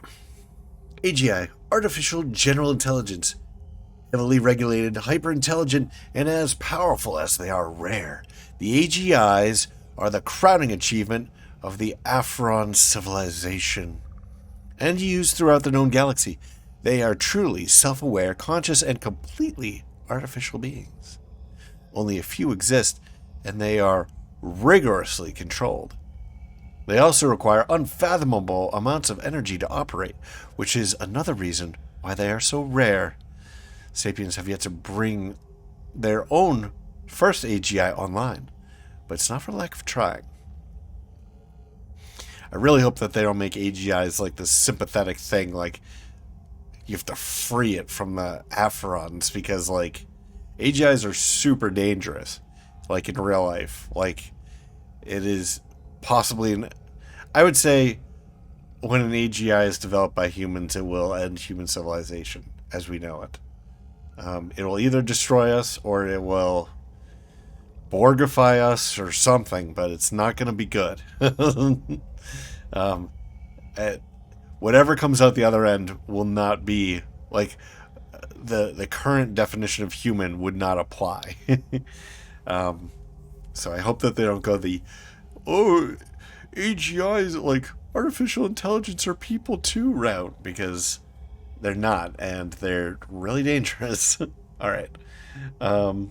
AGI, Artificial General Intelligence. Heavily regulated, hyper-intelligent, and as powerful as they are rare. The AGIs are the crowning achievement of the Afron civilization, and used throughout the known galaxy. They are truly self-aware, conscious, and completely artificial beings. Only a few exist, and they are rigorously controlled. They also require unfathomable amounts of energy to operate, which is another reason why they are so rare. Sapiens have yet to bring their own first AGI online, but it's not for lack of trying. I really hope that they don't make AGIs like this sympathetic thing, like you have to free it from the Aphrons, because like AGIs are super dangerous, like in real life. Like it is possibly I would say when an AGI is developed by humans, it will end human civilization as we know it. It will either destroy us or it will Borgify us or something, but it's not going to be good. Whatever comes out the other end will not be like the current definition of human would not apply. So I hope that they don't go the AGIs like artificial intelligence are people too route, because they're not, and they're really dangerous. All right. All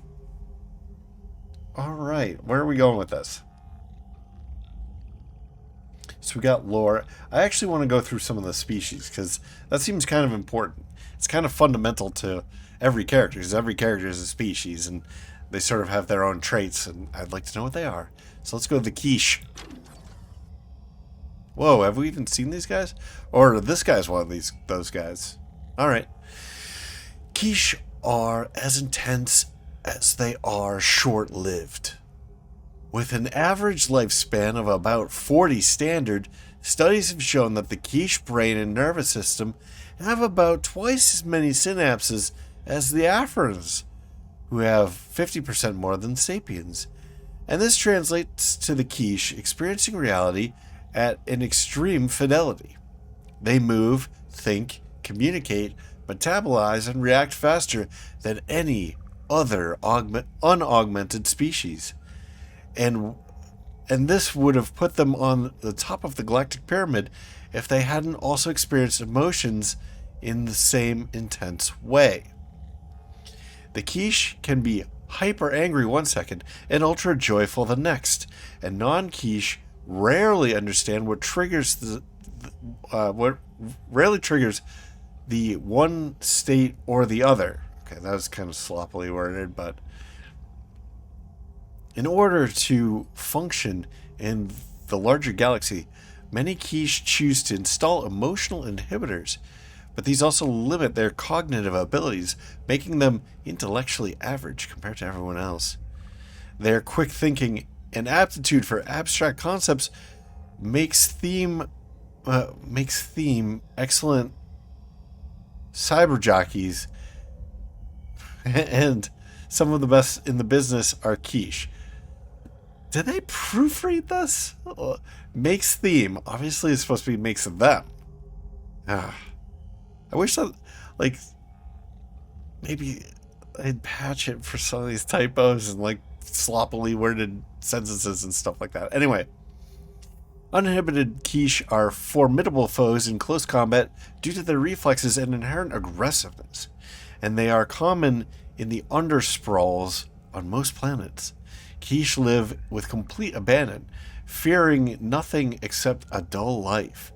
right, where are we going with this? So we got lore. I actually want to go through some of the species, because that seems kind of important. It's kind of fundamental to every character, because every character is a species, and they sort of have their own traits, and I'd like to know what they are. So let's go to the quiche. Whoa, have we even seen these guys? Or this guy's one of those guys. Alright. Quiche are as intense as they are short-lived. With an average lifespan of about 40 standard, studies have shown that the quiche brain and nervous system have about twice as many synapses as the Aphrons, who have 50% more than sapiens. And this translates to the quiche experiencing reality at an extreme fidelity. They move, think, communicate, metabolize, and react faster than any other unaugmented species. And this would have put them on the top of the galactic pyramid if they hadn't also experienced emotions in the same intense way. The quiche can be hyper angry one second and ultra joyful the next, and non-quiche rarely understand what triggers the one state or the other. Okay, that was kind of sloppily worded, but in order to function in the larger galaxy, many quiche choose to install emotional inhibitors, but these also limit their cognitive abilities, making them intellectually average compared to everyone else. Their quick thinking and aptitude for abstract concepts makes theme excellent cyber jockeys, and some of the best in the business are quiche. Did they proofread this? Makes theme. Obviously, it's supposed to be makes them. I wish that, like, maybe I'd patch it for some of these typos and, like, sloppily worded sentences and stuff like that. Anyway, uninhibited quiche are formidable foes in close combat due to their reflexes and inherent aggressiveness, and they are common in the undersprawls on most planets. Quiche live with complete abandon, fearing nothing except a dull life,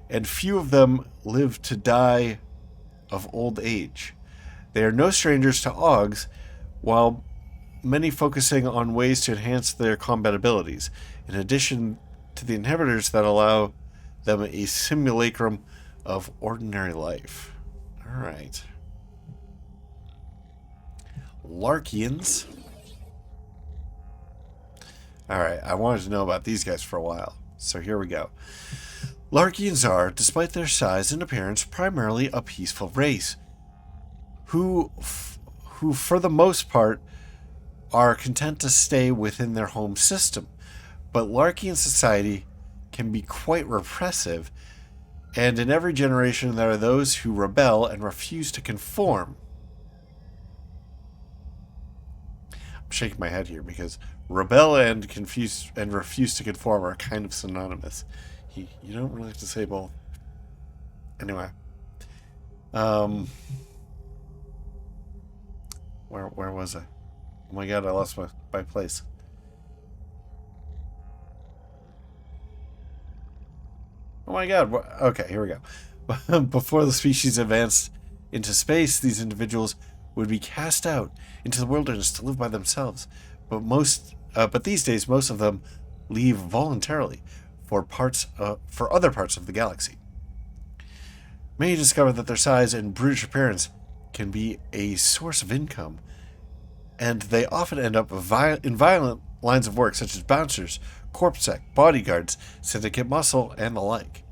and few of them live to die of old age. They are no strangers to Augs, while many focusing on ways to enhance their combat abilities, in addition to the inhibitors that allow them a simulacrum of ordinary life. Alright. Larkians. Alright, I wanted to know about these guys for a while, so here we go. Larkians are, despite their size and appearance, primarily a peaceful race, who for the most part are content to stay within their home system. But Larkian society can be quite repressive, and in every generation there are those who rebel and refuse to conform. I'm shaking my head here because rebel and confuse and refuse to conform are kind of synonymous. You don't really have to say both. Anyway. Where was I? Oh my god, I lost my place. Oh my god. Okay, here we go. Before the species advanced into space, these individuals would be cast out into the wilderness to live by themselves. But these days, most of them leave voluntarily for other parts of the galaxy. Many discover that their size and brutish appearance can be a source of income, and they often end up in violent lines of work such as bouncers, corpsec, bodyguards, syndicate muscle, and the like.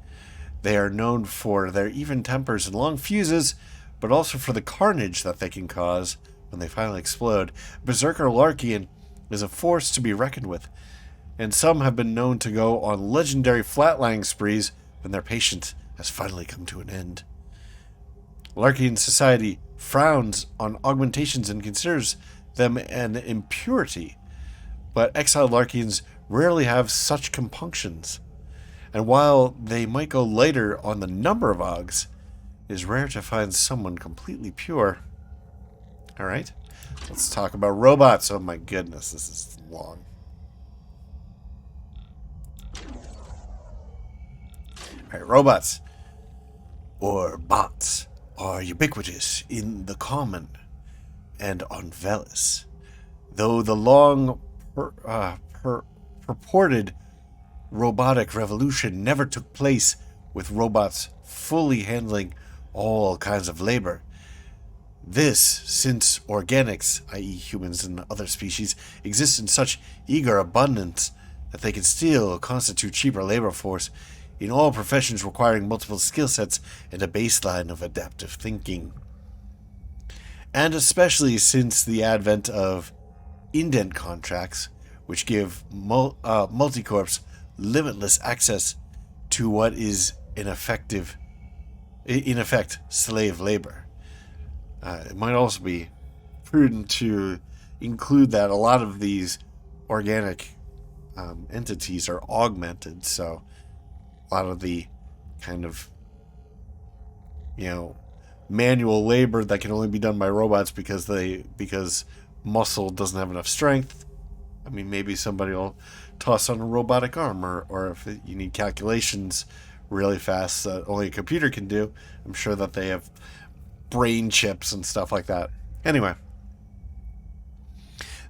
They are known for their even tempers and long fuses, but also for the carnage that they can cause when they finally explode. Berserker Larkian is a force to be reckoned with, and some have been known to go on legendary flatlining sprees when their patience has finally come to an end. Larkian society frowns on augmentations and considers them an impurity, but exiled Larkians rarely have such compunctions, and while they might go lighter on the number of Augs, it is rare to find someone completely pure. Alright, let's talk about robots. Oh my goodness, this is long. Alright, robots, or bots, are ubiquitous in the common and on Veles, though the long purported robotic revolution never took place with robots fully handling all kinds of labor. This, since organics, i.e. humans and other species, exist in such eager abundance that they can still constitute cheaper labor force in all professions requiring multiple skill sets and a baseline of adaptive thinking. And especially since the advent of indent contracts, which give multicorps limitless access to what is in effect slave labor. It might also be prudent to include that a lot of these organic entities are augmented, so a lot of the kind of, manual labor that can only be done by robots because muscle doesn't have enough strength. I mean, maybe somebody will toss on a robotic arm, or if you need calculations really fast that only a computer can do, I'm sure that they have brain chips and stuff like that. Anyway,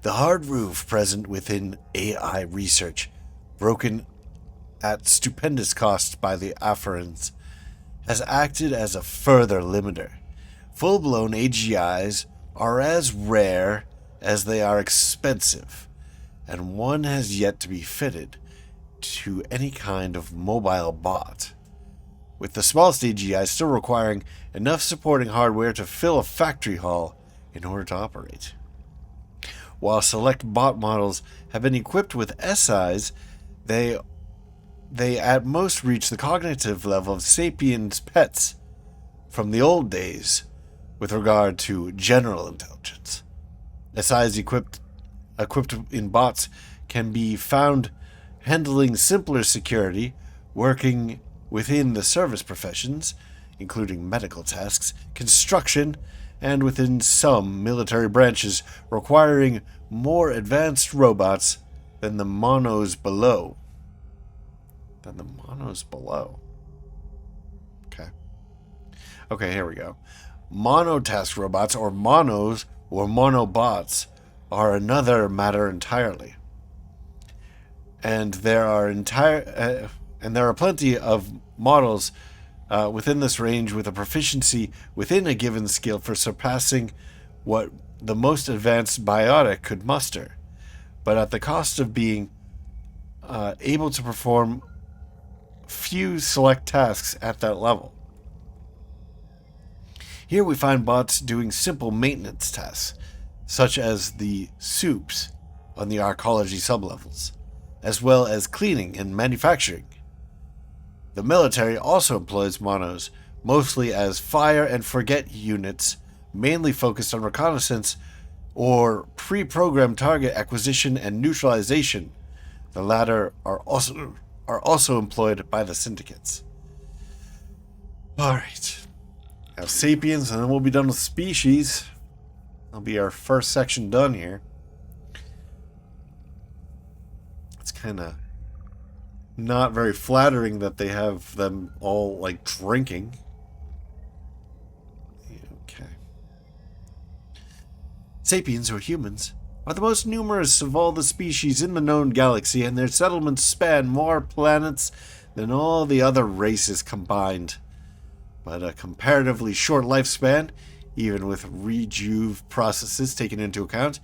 the hard roof present within AI research, broken at stupendous cost by the Afferans, has acted as a further limiter. Full-blown AGIs are as rare as they are expensive, and one has yet to be fitted to any kind of mobile bot, with the smallest AGI still requiring enough supporting hardware to fill a factory hall in order to operate. While select bot models have been equipped with SIs, they at most reach the cognitive level of sapiens pets from the old days with regard to general intelligence. SIs equipped in bots can be found handling simpler security, working within the service professions, including medical tasks, construction, and within some military branches requiring more advanced robots than the monos below. Okay, here we go. Monotask robots, or monos, or monobots, are another matter entirely. And there are plenty of models within this range with a proficiency within a given skill for surpassing what the most advanced biotic could muster, but at the cost of being able to perform few select tasks at that level. Here we find bots doing simple maintenance tasks, such as the soups on the arcology sublevels, as well as cleaning and manufacturing. The military also employs monos, mostly as fire and forget units, mainly focused on reconnaissance or pre-programmed target acquisition and neutralization. The latter are also employed by the syndicates. Alright. Now sapiens, and then we'll be done with species. That'll be our first section done here. It's kind of not very flattering that they have them all, like, drinking. Okay. Sapiens, or humans, are the most numerous of all the species in the known galaxy, and their settlements span more planets than all the other races combined. But a comparatively short lifespan, even with rejuve processes taken into account,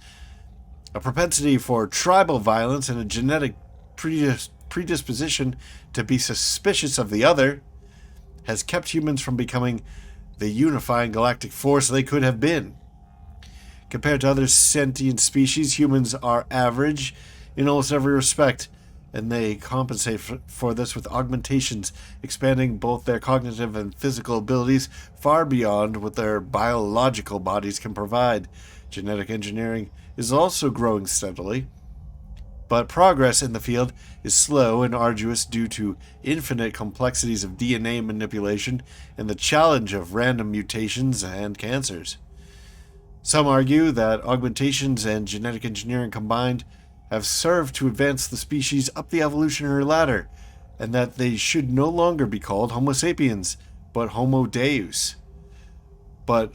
a propensity for tribal violence, and a genetic predisposition to be suspicious of the other, has kept humans from becoming the unifying galactic force they could have been. Compared to other sentient species, humans are average in almost every respect, and they compensate for this with augmentations, expanding both their cognitive and physical abilities far beyond what their biological bodies can provide. Genetic engineering is also growing steadily, but progress in the field is slow and arduous due to infinite complexities of DNA manipulation and the challenge of random mutations and cancers. Some argue that augmentations and genetic engineering combined have served to advance the species up the evolutionary ladder, and that they should no longer be called Homo sapiens, but Homo Deus. But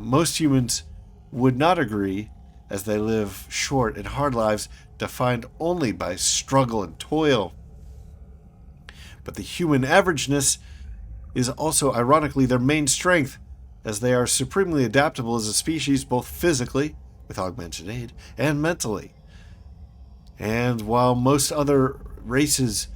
most humans would not agree, as they live short and hard lives defined only by struggle and toil. But the human averageness is also ironically their main strength, as they are supremely adaptable as a species, both physically, with augmented aid, and mentally. And while most other races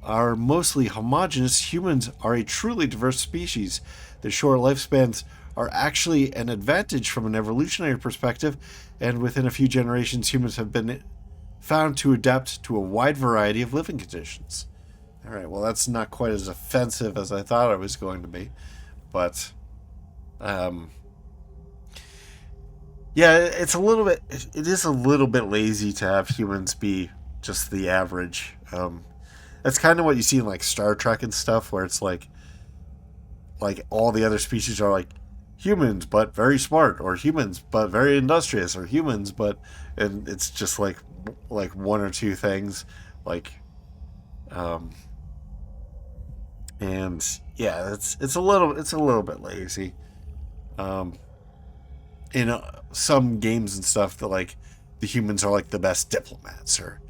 are mostly homogeneous, humans are a truly diverse species. Their short lifespans are actually an advantage from an evolutionary perspective, and within a few generations, humans have been found to adapt to a wide variety of living conditions. All right, well, that's not quite as offensive as I thought it was going to be, but yeah, it is a little bit lazy to have humans be just the average. That's kind of what you see in like Star Trek and stuff, where it's like all the other species are like humans but very smart, or humans but very industrious, or humans but, and it's just like one or two things, and yeah, it's a little bit lazy. In some games and stuff, that like the humans are like the best diplomats, or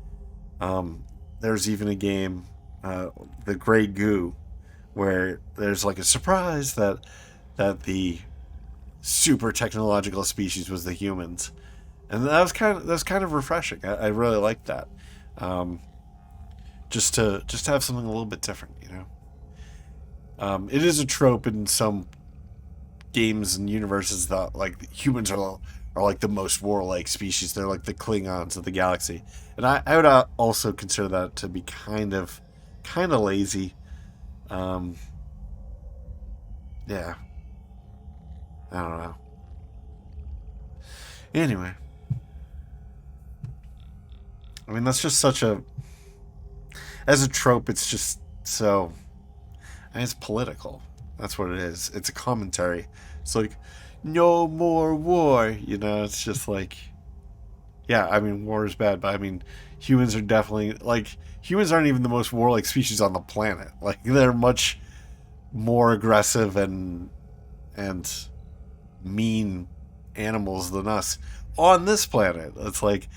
there's even a game, the Grey Goo, where there's like a surprise that the super technological species was the humans, and that was kind of refreshing. I really liked that. Just to have something a little bit different, you know. It is a trope in some games and universes that like humans are like the most warlike species. They're like the Klingons of the galaxy, and I would also consider that to be kind of lazy. Yeah, I don't know. Anyway, I mean, that's just as a trope, it's just so, and it's political. That's what it is. It's a commentary. It's like, no more war. You know, it's just like, yeah, I mean, war is bad, but I mean, humans are definitely, like, humans aren't even the most warlike species on the planet. Like, they're much more aggressive and mean animals than us on this planet. It's like,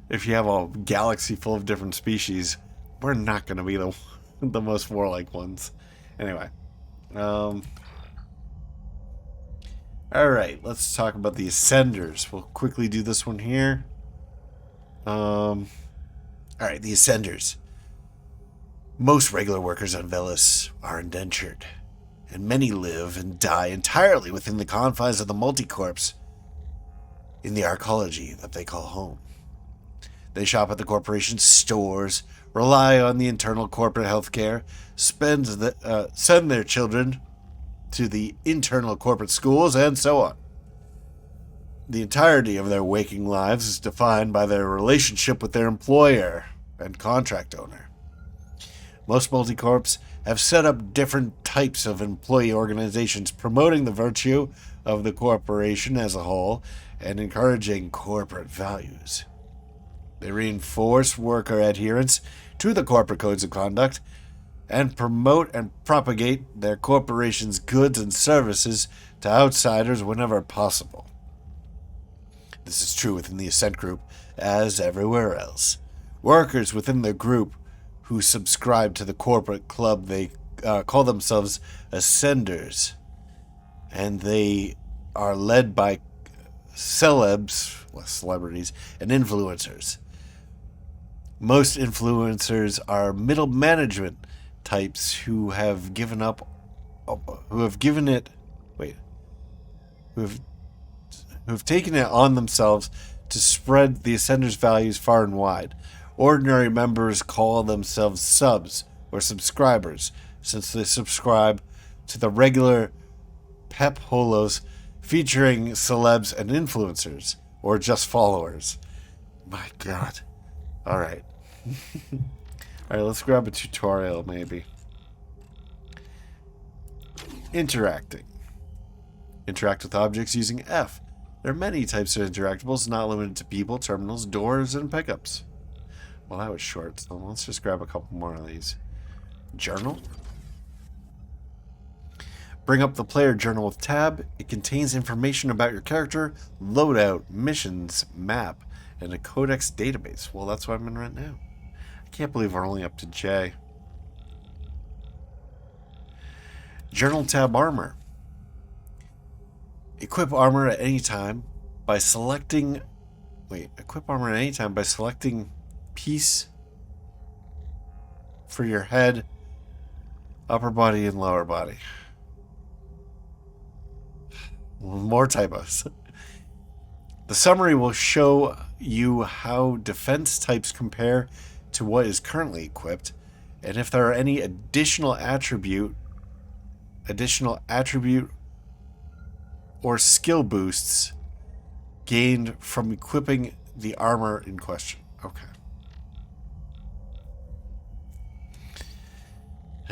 if you have a galaxy full of different species, we're not going to be the most warlike ones. Anyway. Alright, let's talk about the Ascenders. We'll quickly do this one here. Alright, the Ascenders. Most regular workers on Veles are indentured, and many live and die entirely within the confines of the multicorps in the arcology that they call home. They shop at the corporation's stores, rely on the internal corporate healthcare, send their children to the internal corporate schools, and so on. The entirety of their waking lives is defined by their relationship with their employer and contract owner. Most multicorps have set up different types of employee organizations promoting the virtue of the corporation as a whole and encouraging corporate values. They reinforce worker adherence to the corporate codes of conduct and promote and propagate their corporation's goods and services to outsiders whenever possible. This is true within the Ascent group as everywhere else. Workers within the group who subscribe to the corporate club, they call themselves Ascenders, and they are led by celebs, well, celebrities, and influencers. Most influencers are middle management types who have taken it on themselves to spread the Ascenders' values far and wide. Ordinary members call themselves subs or subscribers, since they subscribe to the regular pep holos featuring celebs and influencers, or just followers. My God. Alright. Alright, let's grab a tutorial, maybe. Interacting. Interact with objects using F. There are many types of interactables, not limited to people, terminals, doors, and pickups. Well, that was short, so let's just grab a couple more of these. Journal. Bring up the player journal with tab. It contains information about your character, loadout, missions, map, and a codex database. Well, that's what I'm in right now. I can't believe we're only up to J. Journal tab armor. Equip armor at any time by selecting... equip armor at any time by selecting piece for your head, upper body, and lower body. More typos. The summary will show you how defense types compare to what is currently equipped, and if there are any additional attribute or skill boosts gained from equipping the armor in question. Okay.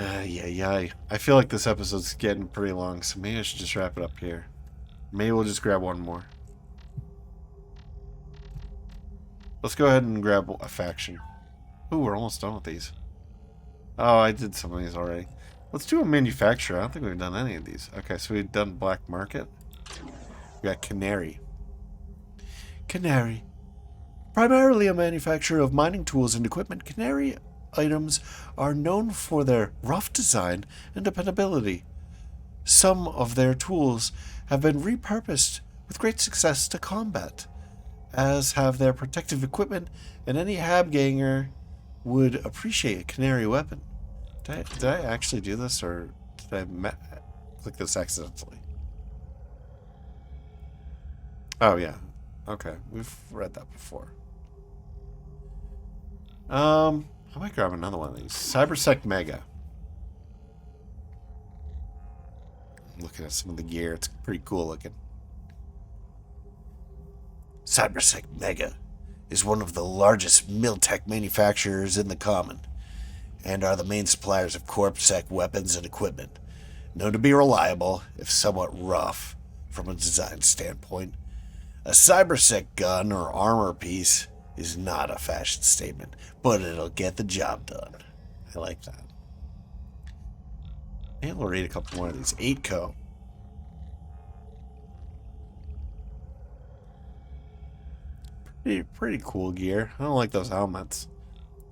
I feel like this episode's getting pretty long, so maybe I should just wrap it up here. Maybe we'll just grab one more. Let's go ahead and grab a faction. Ooh, we're almost done with these. Oh, I did some of these already. Let's do a manufacturer. I don't think we've done any of these. Okay, so we've done black market. We got Canary. Canary. Primarily a manufacturer of mining tools and equipment, Canary items are known for their rough design and dependability. Some of their tools have been repurposed with great success to combat, as have their protective equipment, and any Habganger would appreciate a Canary weapon. Did I actually do this, or did I click this accidentally? Oh, yeah. Okay, we've read that before. I might grab another one of these. Cybersec Mega. I'm looking at some of the gear. It's pretty cool looking. Cybersec Mega is one of the largest Miltech manufacturers in the Common, and are the main suppliers of CorpSec weapons and equipment. Known to be reliable, if somewhat rough from a design standpoint, a Cybersec gun or armor piece is not a fashion statement, but it'll get the job done. I like that. And we'll read a couple more of these. 8Co. Pretty cool gear. I don't like those helmets.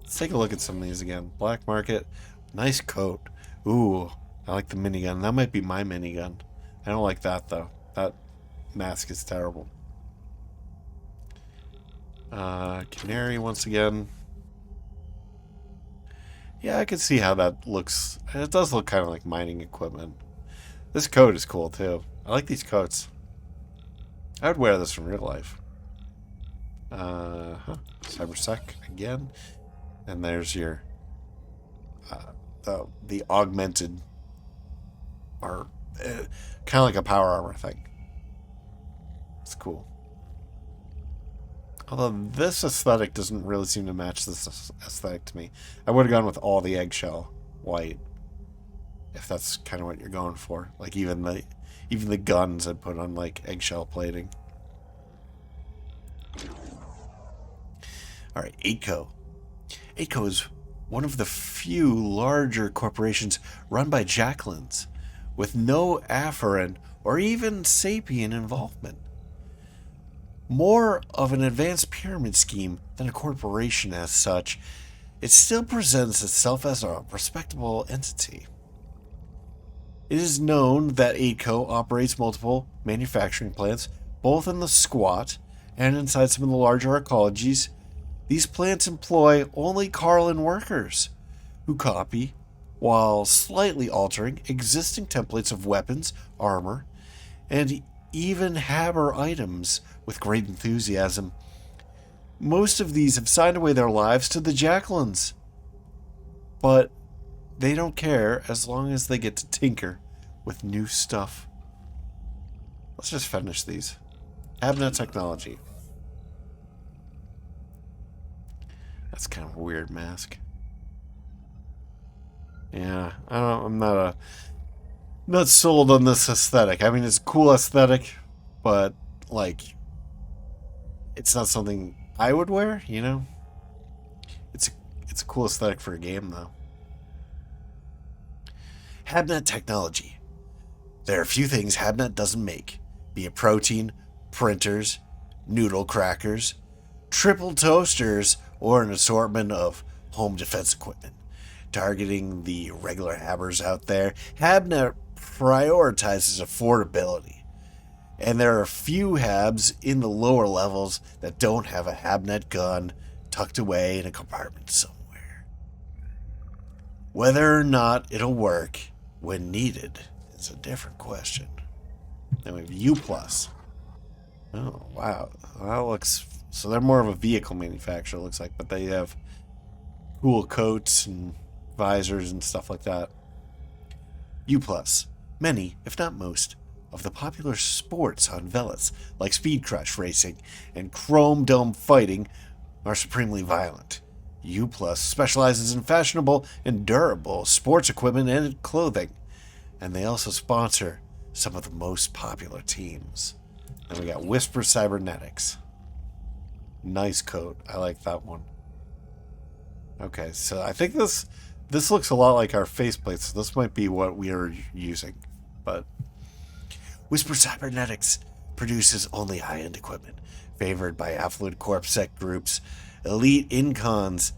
Let's take a look at some of these again. Black market. Nice coat. Ooh, I like the minigun. That might be my minigun. I don't like that, though. That mask is terrible. Canary once again. Yeah, I can see how that looks. It does look kind of like mining equipment. This coat is cool, too. I like these coats. I would wear this in real life. Cybersec again. And there's your the augmented, or kind of like a power armor thing. It's cool. Although this aesthetic doesn't really seem to match this aesthetic to me. I would have gone with all the eggshell white, if that's kind of what you're going for. Like even the guns I'd put on like eggshell plating. Alright, 8Co. 8Co is one of the few larger corporations run by Jacquelines, with no Afferent or even Sapien involvement. More of an advanced pyramid scheme than a corporation as such, it still presents itself as a respectable entity. It is known that 8Co operates multiple manufacturing plants, both in the squat and inside some of the larger ecologies. These plants employ only Carlin workers, who copy, while slightly altering, existing templates of weapons, armor, and even hammer items with great enthusiasm. Most of these have signed away their lives to the Jacquelines, but they don't care as long as they get to tinker with new stuff. Let's just finish these. Abnet technology. That's kind of a weird mask. Yeah, I'm not sold on this aesthetic. I mean, it's a cool aesthetic, but like, it's not something I would wear, you know? It's a cool aesthetic for a game, though. Habnet technology. There are a few things Habnet doesn't make, be it protein, printers, noodle crackers, triple toasters, or an assortment of home defense equipment. Targeting the regular habbers out there, Habnet prioritizes affordability. And there are a few Habs in the lower levels that don't have a Habnet gun tucked away in a compartment somewhere. Whether or not it'll work when needed is a different question. Then we have U+. Oh, wow. That looks... So they're more of a vehicle manufacturer, it looks like, but they have cool coats and visors and stuff like that. U+. Many, if not most, of the popular sports on Veles, like Speed Crush racing and Chrome Dome fighting, are supremely violent. U+ specializes in fashionable and durable sports equipment and clothing, and they also sponsor some of the most popular teams. And we got Whisper Cybernetics. Nice coat. I like that one. Okay, so I think this looks a lot like our faceplate, so this might be what we are using. But Whisper Cybernetics produces only high-end equipment, favored by affluent corpsec groups, elite incons,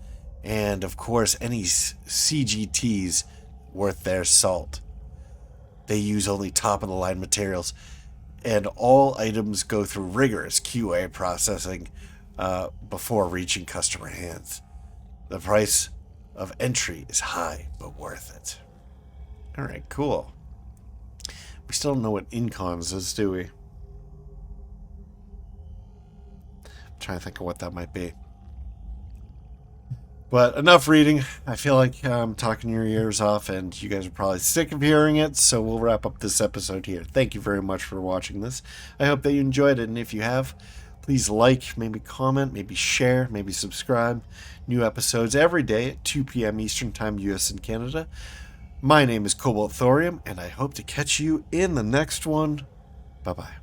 and of course any CGTs worth their salt. They use only top-of-the-line materials, and all items go through rigorous QA processing before reaching customer hands. The price of entry is high, but worth it. Alright, cool. We still don't know what Incons is, do we? I'm trying to think of what that might be. But enough reading. I feel like I'm talking your ears off, and you guys are probably sick of hearing it, so we'll wrap up this episode here. Thank you very much for watching this. I hope that you enjoyed it, and if you have, please like, maybe comment, maybe share, maybe subscribe. New episodes every day at 2 p.m. Eastern Time, US and Canada. My name is Cobalt Thorium, and I hope to catch you in the next one. Bye-bye.